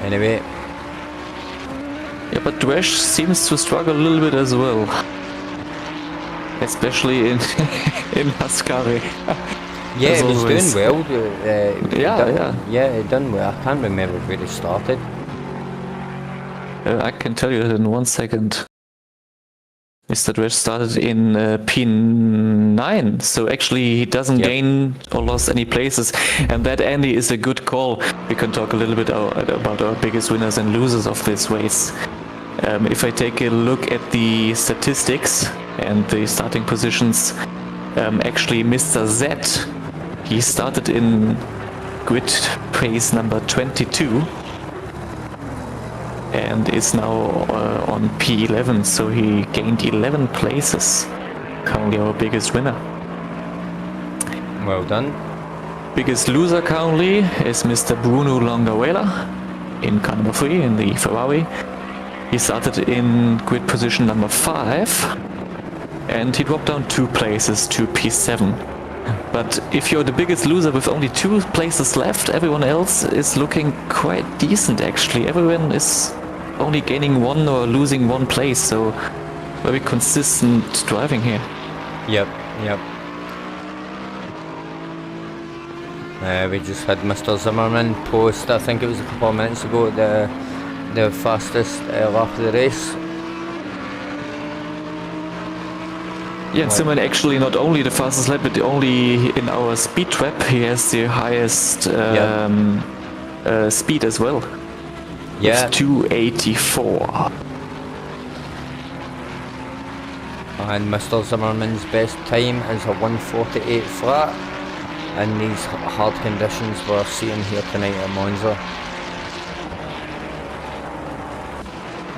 Anyway. Yeah, but Dresch seems to struggle a little bit as well. Especially in Ascari. Yeah, he was doing well. Yeah, he done well. I can't remember where he started. I can tell you that in 1 second. Mr. Dresch started in P9, so actually he doesn't gain or lost any places, and that, Andy, is a good call. We can talk a little bit about our biggest winners and losers of this race. If I take a look at the statistics and the starting positions, actually Mr. Z, he started in grid pace number 22 and is now on P11, so he gained 11 places. Currently our biggest winner. Well done. Biggest loser currently is Mr. Bruno Longarella in car number 3 in the Ferrari. He started in grid position number 5 and he dropped down 2 places to P7. But if you're the biggest loser with only 2 places left, everyone else is looking quite decent actually. Everyone is only gaining 1 or losing 1 place, so very consistent driving here. Yep. We just had Mr. Zimmerman post, I think it was a couple of minutes ago, the fastest lap of the race. Yeah, and Zimmerman actually not only the fastest lap, but only in our speed trap he has the highest speed as well. Yeah. With 284. And Mr. Zimmerman's best time is a 1:48 flat in these hard conditions we're seeing here tonight at Monza.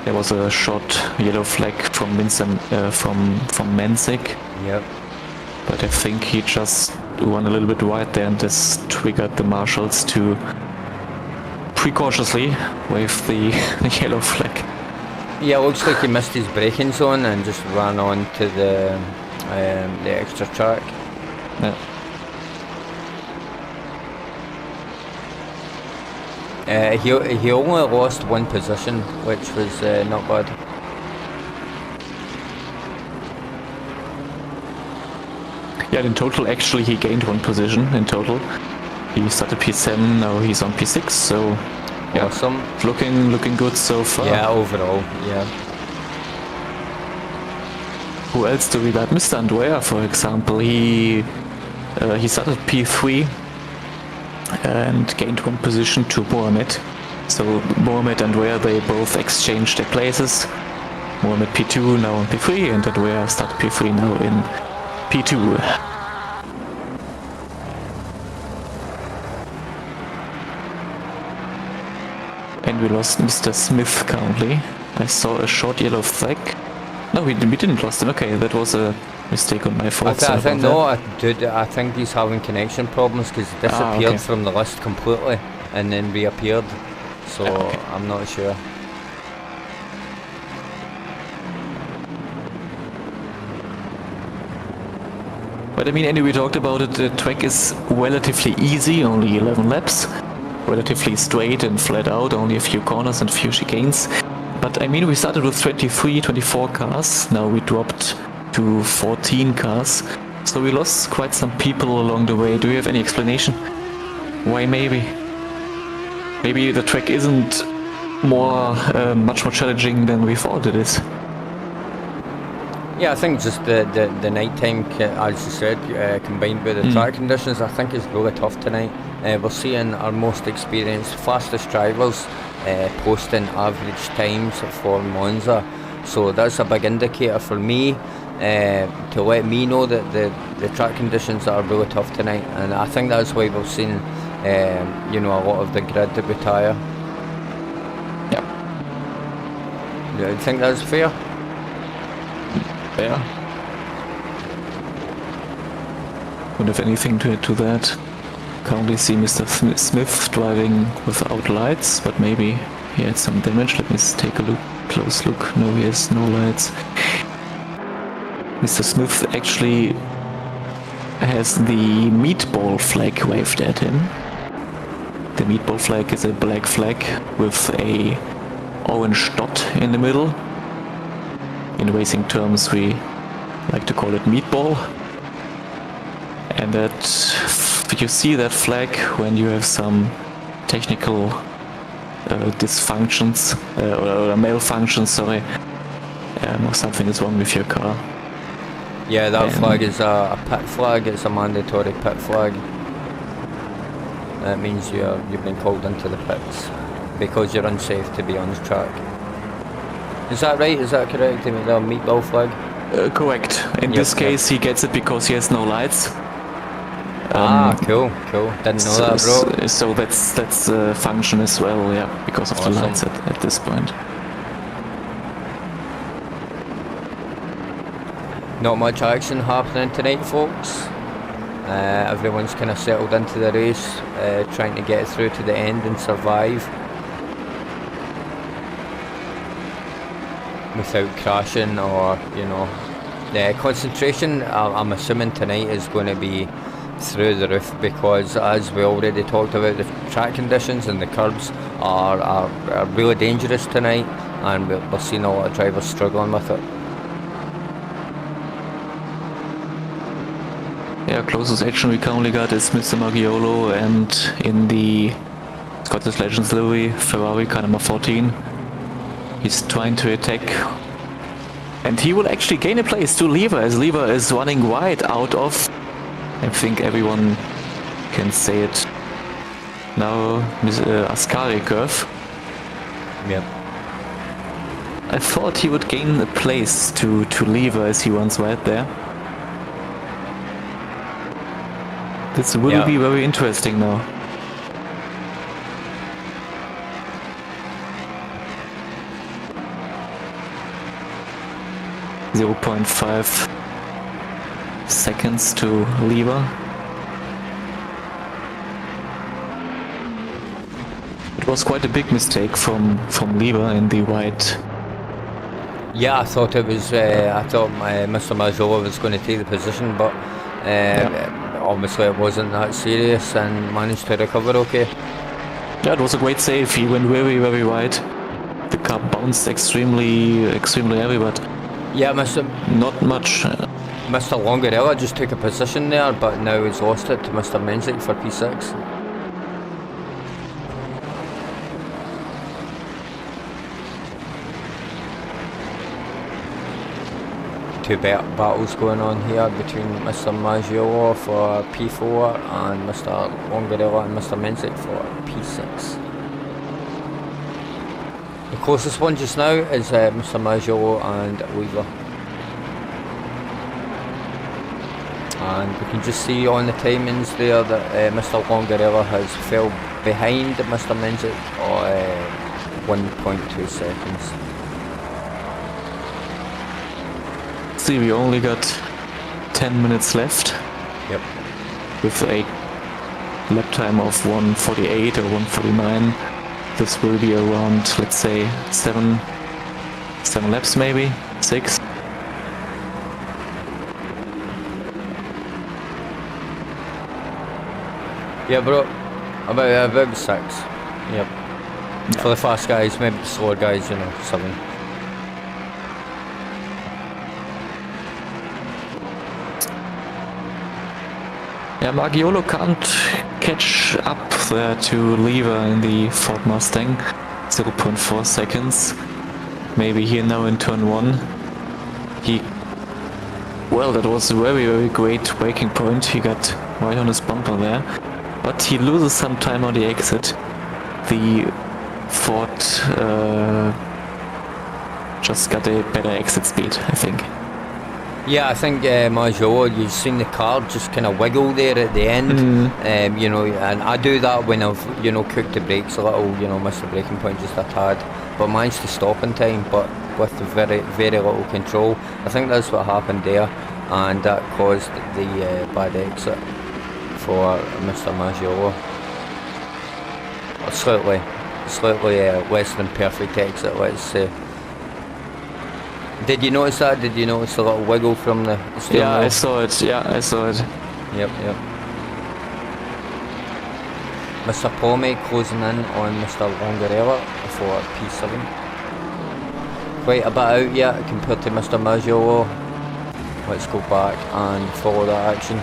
There was a short yellow flag from Vincent, from Menzik. Yep. But I think he just went a little bit wide there and just triggered the marshals to precautiously wave the yellow flag. Yeah, it looks like he missed his braking zone and just ran on to the extra track. Yeah. He only lost 1 position, which was not bad. Yeah, in total actually he gained 1 position in total. He started P7, now he's on P6, so yeah, awesome. Looking good so far. Yeah, overall, yeah. Who else do we got? Mr. Andrea, for example. He started P3 and gained one position to Mohamed. So Mohamed and Andrea, they both exchanged their places. Mohamed P2 now in P3 and Andrea started P3 now in P2. And we lost Mr. Smith currently. I saw a short yellow flag. No, we didn't lost him. Okay, that was a mistake on my fault. I think he's having connection problems because he disappeared from the list completely and then reappeared. So I'm not sure. But I mean, anyway, we talked about it. The track is relatively easy, only 11 laps. Relatively straight and flat out, only a few corners and a few chicanes. But I mean, we started with 23, 24 cars. Now we dropped to 14 cars. So we lost quite some people along the way. Do you have any explanation? Why maybe? Maybe the track isn't much more challenging than we thought it is. Yeah, I think just the night time, as you said, combined with the track conditions, I think is really tough tonight. We're seeing our most experienced, fastest drivers posting average times for Monza. So that's a big indicator for me to let me know that the track conditions are really tough tonight. And I think that's why we've seen a lot of the grid retire. Yeah. Do you think that's fair? Yeah. Don't have anything to add to that. Currently see Mr. Smith driving without lights, but maybe he had some damage. Let me take a close look. No, he has no lights. Mr. Smith actually has the meatball flag waved at him. The meatball flag is a black flag with a orange dot in the middle. In racing terms, we like to call it meatball. And that you see that flag when you have some technical dysfunctions or malfunctions, sorry, or something is wrong with your car. Yeah, that flag is a pit flag. It's a mandatory pit flag. That means you've been called into the pits because you're unsafe to be on the track. Is that right? Is that correct? The meatball flag? Correct. In this case, he gets it because he has no lights. Cool. Didn't know that, bro. So that's a function as well, yeah, because of the lights at this point. Not much action happening tonight, folks. Everyone's kind of settled into the race, trying to get through to the end and survive without crashing or, the concentration, I'm assuming tonight is going to be through the roof because, as we already talked about, the track conditions and the curbs are really dangerous tonight, and we're seeing a lot of drivers struggling with it. Yeah, closest action we currently got is Mr. Maggiolo, and in the Scottish Legends livery, Ferrari car number 14. He's trying to attack, and he will actually gain a place to Lever, as Lever is running wide out of, I think everyone can say it now, Ascari curve. Yep. I thought he would gain a place to Lever as he runs right there. This will be very interesting now. .5 seconds to Lever. It was quite a big mistake from Lever in the white. Yeah, I thought it was. I thought Mr. Mazzola was going to take the position, but obviously it wasn't that serious and managed to recover okay. Yeah, it was a great save. He went very, very wide. The car bounced extremely heavy, but yeah, not much. Mr. Longarella just took a position there, but now he's lost it to Mr. Menzik for P6. two battles going on here between Mr. Maggiolo for P4 and Mr. Longarella and Mr. Menzies for P6. The closest one just now is Mr. Maggiolo and Weaver. And we can just see on the timings there that Mr. Longarella has fell behind Mr. Menzies or 1.2 seconds. See, we only got 10 minutes left. Yep. With a lap time of 1:48 or 1:49. This will be around, let's say, 7 laps maybe, 6. Yeah, bro. About 6. Yep. For the fast guys, maybe the slower guys, you know, 7. Yeah, Maggiolo can't catch up there to Lever in the Ford Mustang. 0.4 seconds. Maybe here now in turn 1. Well, that was a very, very great braking point. He got right on his bumper there. But he loses some time on the exit. The Ford just got a better exit speed, I think. Yeah, I think Maggiolo, you've seen the car just kind of wiggle there at the end, you know, and I do that when I've, you know, cooked the brakes a little, you know, missed the braking point just a tad, but managed to stop in time, but with very, very little control. I think that's what happened there, and that caused the bad exit for Mr. Maggiolo. Slightly less than perfect exit, let's say. Did you notice that? Did you notice a little wiggle from the steering wheel? I saw it. Yeah, I saw it. Yep. Mr. Palme closing in on Mr. Longarella for P7. Quite a bit out yet compared to Mr. Maggiolo. Let's go back and follow that action.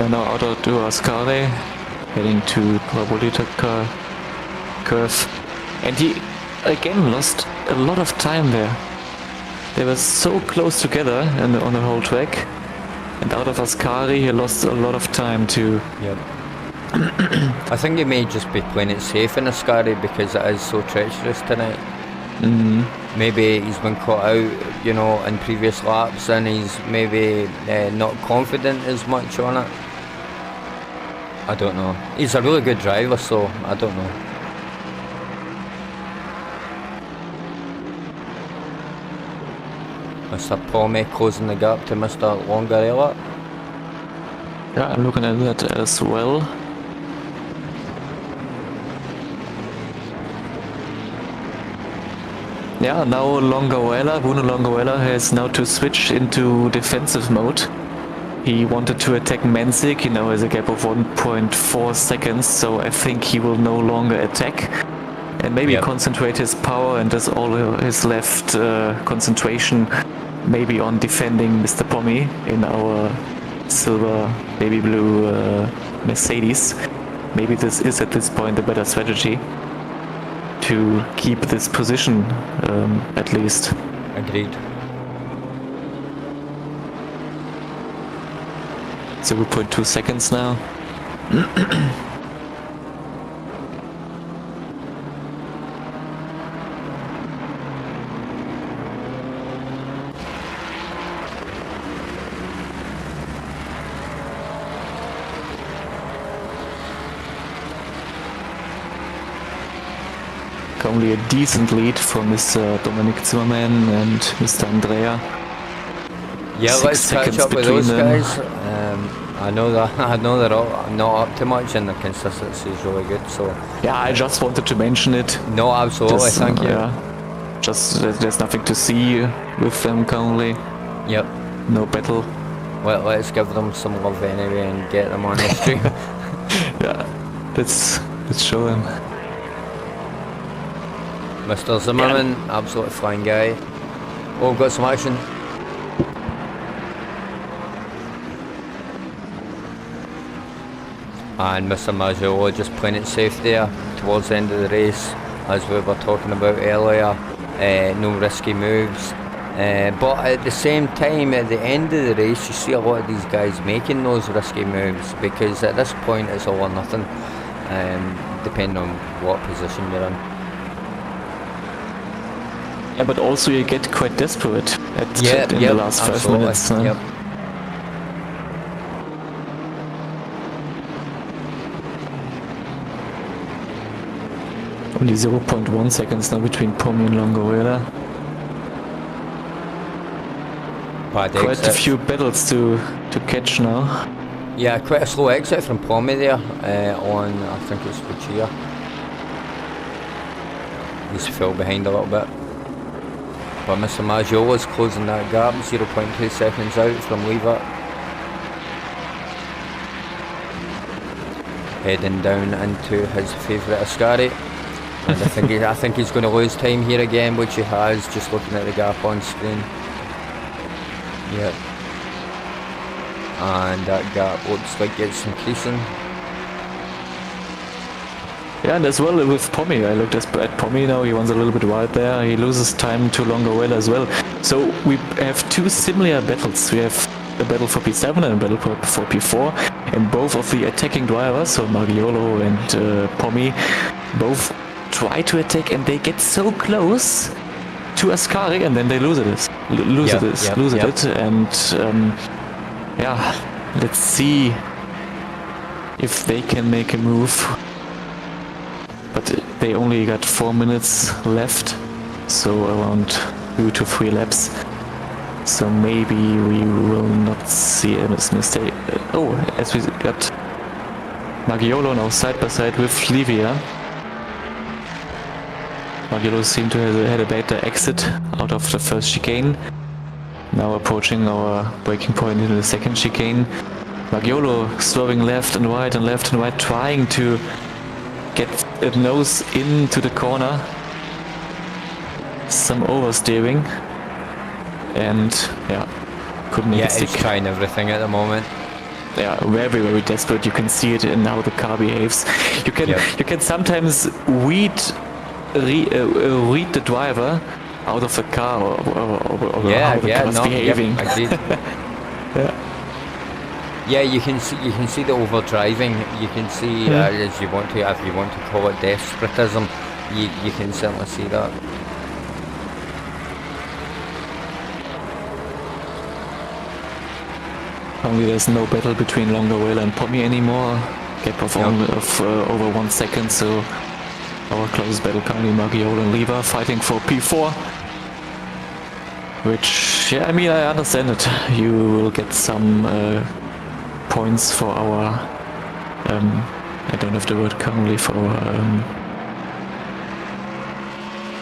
And now out of Ascari, heading to Parabolita curve. And he again lost a lot of time there. They were so close together on the whole track, and out of Ascari he lost a lot of time too. Yep. I think he may just be playing it safe in Ascari because it is so treacherous tonight. Maybe he's been caught out, you know, in previous laps, and he's maybe not confident as much on it. I don't know. He's a really good driver, so I don't know. Mr. Palme closing the gap to Mr. Longarella. Yeah, I'm looking at that as well. Yeah, now Bruno Longarella has now to switch into defensive mode. He wanted to attack Menzies, he now has a gap of 1.4 seconds, so I think he will no longer attack. And maybe concentrate his power and just all his left concentration maybe on defending Mr. Pommy in our silver baby blue Mercedes. Maybe this is at this point a better strategy to keep this position at least. Agreed. 0.2 seconds now. Only a decent lead from Mr. Dominic Zimmerman and Mr. Andrea. Yeah, 6 let's catch seconds up with those between guys. I know they're all not up to much, and the consistency is really good. So yeah, I just wanted to mention it. No, absolutely, thank you. Yeah, just there's nothing to see with them currently. Yep. No battle. Well, let's give them some love anyway and get them on the stream. Yeah, let's show them. Mr. Zimmerman, absolutely fine guy. Oh, we've got some action. And Mr. Maggiolo just playing it safe there towards the end of the race. as we were talking about earlier. No risky moves. But at the same time, at the end of the race, you see a lot of these guys making those risky moves, because at this point it's all or nothing, depending on what position you're in. Yeah, but also you get quite desperate in the last 5 minutes. Yep. Only 0.1 seconds now between Pomi and Longoria. Quite a few battles to catch now. Yeah, quite a slow exit from Pomi there on, I think it's Lucia. He's fell behind a little bit. But Mr. Maggiolo's closing that gap, 0.2 seconds out from Lever. Heading down into his favourite Ascari. And I think he's going to lose time here again, which he has, just looking at the gap on screen. Yep. And that gap looks like it's increasing. Yeah, and as well with Pomi, I looked at Pomi now, he runs a little bit wide there, he loses time to Longoria as well. So we have two similar battles. We have a battle for P7 and a battle for P4, and both of the attacking drivers, so Maggiolo and Pomi, both try to attack and they get so close to Ascari and then they lose it. And yeah, let's see if they can make a move. But they only got 4 minutes left, so around 2 to 3 laps. So maybe we will not see a mistake. As we got Maggiolo now side by side with Livia. Maggiolo seemed to have had a better exit out of the first chicane. Now approaching our braking point into the second chicane. Maggiolo swerving left and right, trying to get a nose into the corner. Some oversteering. And yeah, couldn't make it stick. He's trying everything at the moment. Yeah, very, very desperate. You can see it in how the car behaves. You can sometimes read the driver out of the car or how the car's behaving. Yeah, you can see the overdriving. You can see as you want to, if you want to call it desperatism, you can certainly see that. Only there's no battle between Longoria and Pomi anymore. Gap of over 1 second, so our closest battle currently Maggiolo and Lever fighting for P4. Which, yeah, I mean, I understand it. You will get some points for our, I don't have the word currently, for our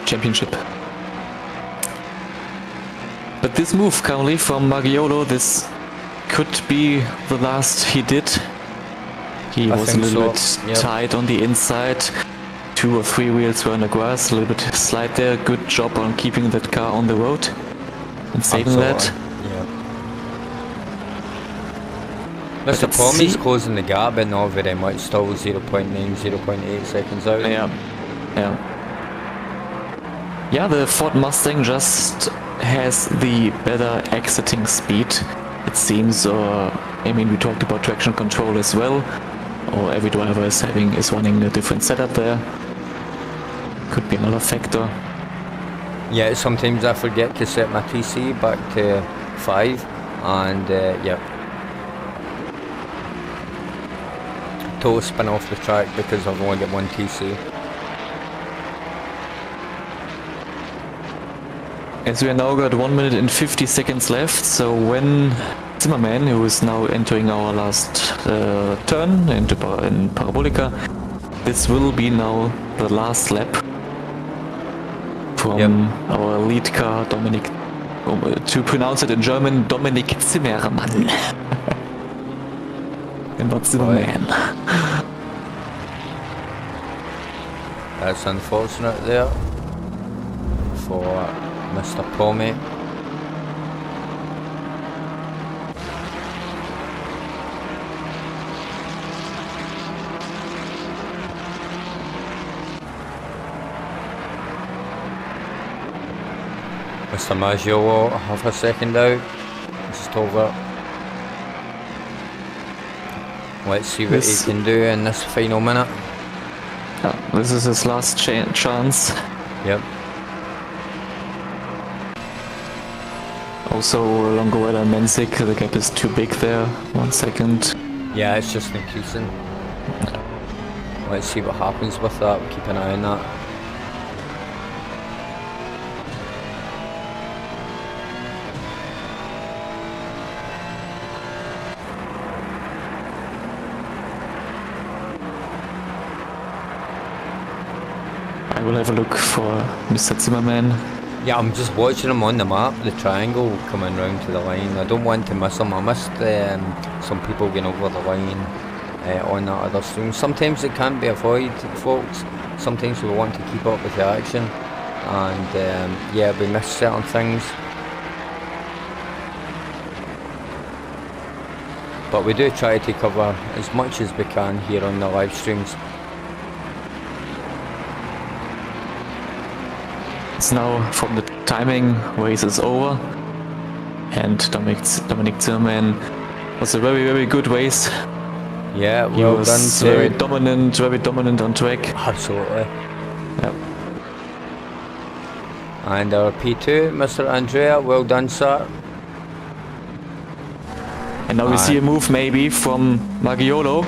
championship. But this move currently from Maggiolo, this could be the last he did. He was a little bit tight on the inside. 2 or 3 wheels were on the grass, a little bit slide there. Good job on keeping that car on the road and saving that. Mr. Pomi's closing the gap, but not very much. Still 0.9, 0.8 seconds out. Yeah, the Ford Mustang just has the better exiting speed, it seems. I mean, we talked about traction control as well. Or every driver is running a different setup there. Could be another factor. Yeah, sometimes I forget to set my TC back to 5, and total spin off the track because I've only got 1 TC. As we are now got 1 minute and 50 seconds left, so when Zimmerman, who is now entering our last turn in Parabolica, this will be now the last lap from our lead car, Dominic, to pronounce it in German, Dominic Zimmermann. And not Zimmerman. That's unfortunate there for Mr. Pomi. Mr. Maggiolo, half a second out. Just over. Let's see what he can do in this final minute. This is his last chance. Yep. Also, Longoella and Menzik, the gap is too big there. 1 second. Yeah, it's just increasing. Let's see what happens with that. We'll keep an eye on that. I will have a look for Mr. Zimmerman. Yeah, I'm just watching him on the map, the triangle coming round to the line. I don't want to miss him. I missed some people getting over the line on that other stream. Sometimes it can't be avoided, folks. Sometimes we want to keep up with the action, and yeah, we miss certain things. But we do try to cover as much as we can here on the live streams. It's now from the timing, race is over, and Dominic Zimmerman was a very, very good race. Yeah, he well was done. Very dominant on track. Absolutely. Yep. And our P2, Mr. Andrea, well done, sir. And now we see a move maybe from Maggiolo.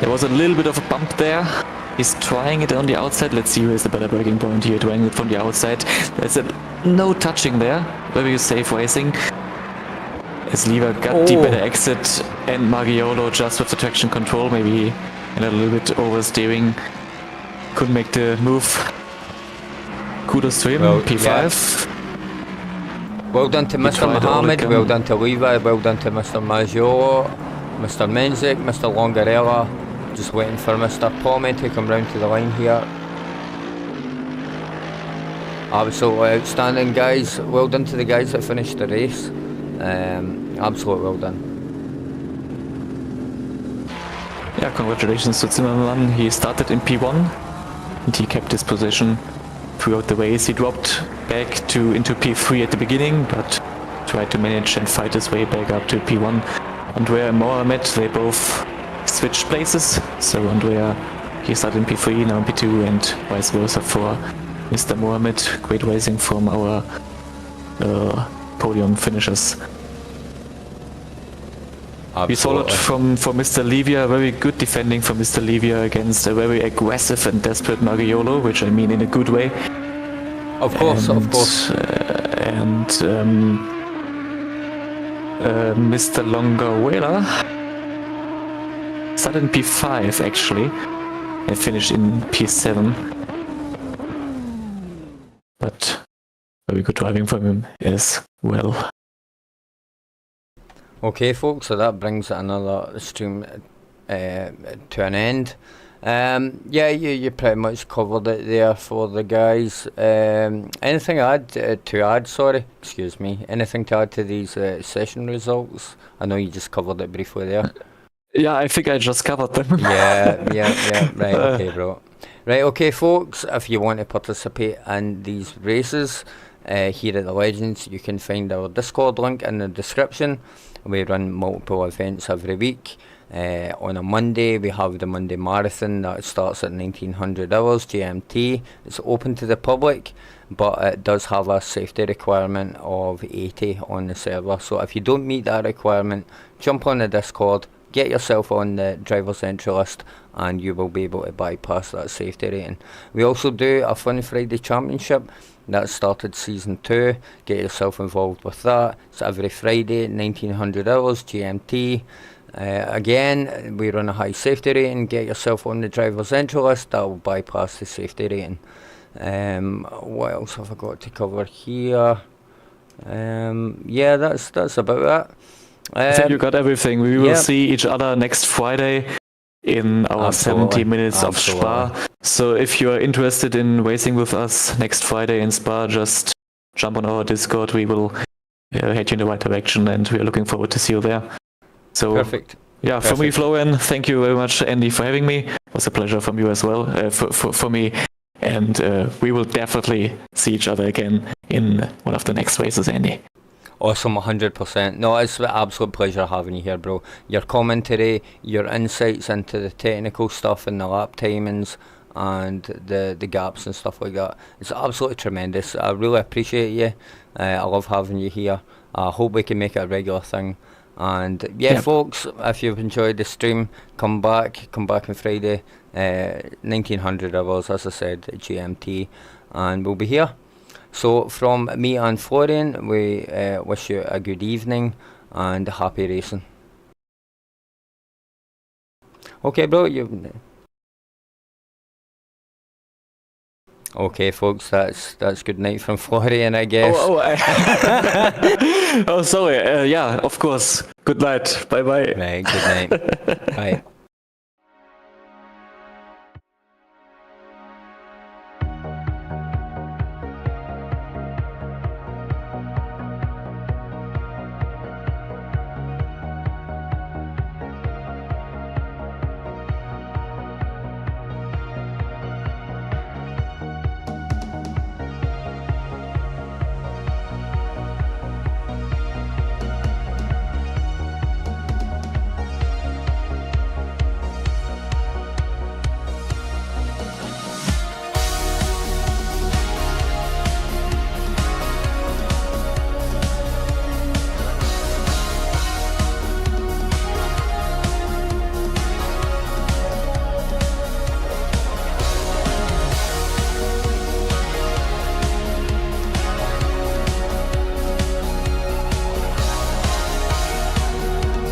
There was a little bit of a bump there. He's trying it on the outside. Let's see who has the better braking point here, trying it from the outside. There's no touching there. Very safe racing. As Lever got the better exit, and Maggiolo just with the traction control, maybe and a little bit oversteering, couldn't make the move. Kudos to him, well, P5. Yeah. Well done to Mr. Mohammed, well done to Levi, well done to Mr. Maggiolo, Mr. Menzik, Mr. Longarella. Just waiting for Mr. Pommy to come round to the line here. Absolutely outstanding, guys. Well done to the guys that finished the race. Absolutely well done. Yeah, congratulations to Zimmerman. He started in P1 and he kept his position throughout the race. He dropped back into P3 at the beginning, but tried to manage and fight his way back up to P1. Andrea and Mohamed, they both switched places, so Andrea, he started in P3, now in P2, and vice versa for Mr. Mohamed. Great racing from our podium finishers. Absolutely. We saw it from Mr. Livia, very good defending from Mr. Livia against a very aggressive and desperate Maggiolo, which I mean in a good way. Of course, of course. Mr. Longaruela started in P5 actually and finished in P7. But very good driving from him as well. Okay folks, so that brings another stream to an end. Yeah, you pretty much covered it there for the guys. Anything to add, excuse me, anything to add to these session results? I know you just covered it briefly there. Yeah, I think I just covered them. yeah, right, okay bro. Right, okay folks, if you want to participate in these races here at the Legends, you can find our Discord link in the description. We run multiple events every week. On a Monday, we have the Monday Marathon that starts at 1900 hours GMT. It's open to the public, but it does have a safety requirement of 80 on the server. So if you don't meet that requirement, jump on the Discord, get yourself on the driver's entry list, and you will be able to bypass that safety rating. We also do a Fun Friday Championship that started season 2. Get yourself involved with that. It's every Friday, 1900 hours GMT. Again, we run a high safety rating. Get yourself on the driver's entry list. That will bypass the safety rating. What else have I got to cover here? Yeah, that's about it. I think you got everything. We will see each other next Friday in our 70 minutes of Spa. So if you are interested in racing with us next Friday in Spa, just jump on our Discord. We will head you in the right direction, and we are looking forward to see you there. So perfect. Yeah, for me, Florian, thank you very much, Andy, for having me. It was a pleasure from you as well, for me. And we will definitely see each other again in one of the next races, Andy. Awesome, 100%. No, it's an absolute pleasure having you here, bro. Your commentary, your insights into the technical stuff and the lap timings and the gaps and stuff like that. It's absolutely tremendous. I really appreciate you. I love having you here. I hope we can make it a regular thing. And yeah, folks, if you've enjoyed the stream, come back on Friday, 1900 hours, as I said, GMT, and we'll be here. So from me and Florian, we wish you a good evening and happy racing. Okay, bro, Okay, folks, that's good night from Florian, I guess. Oh, sorry. Yeah, of course. Good night. Bye bye. Right, good night. Bye.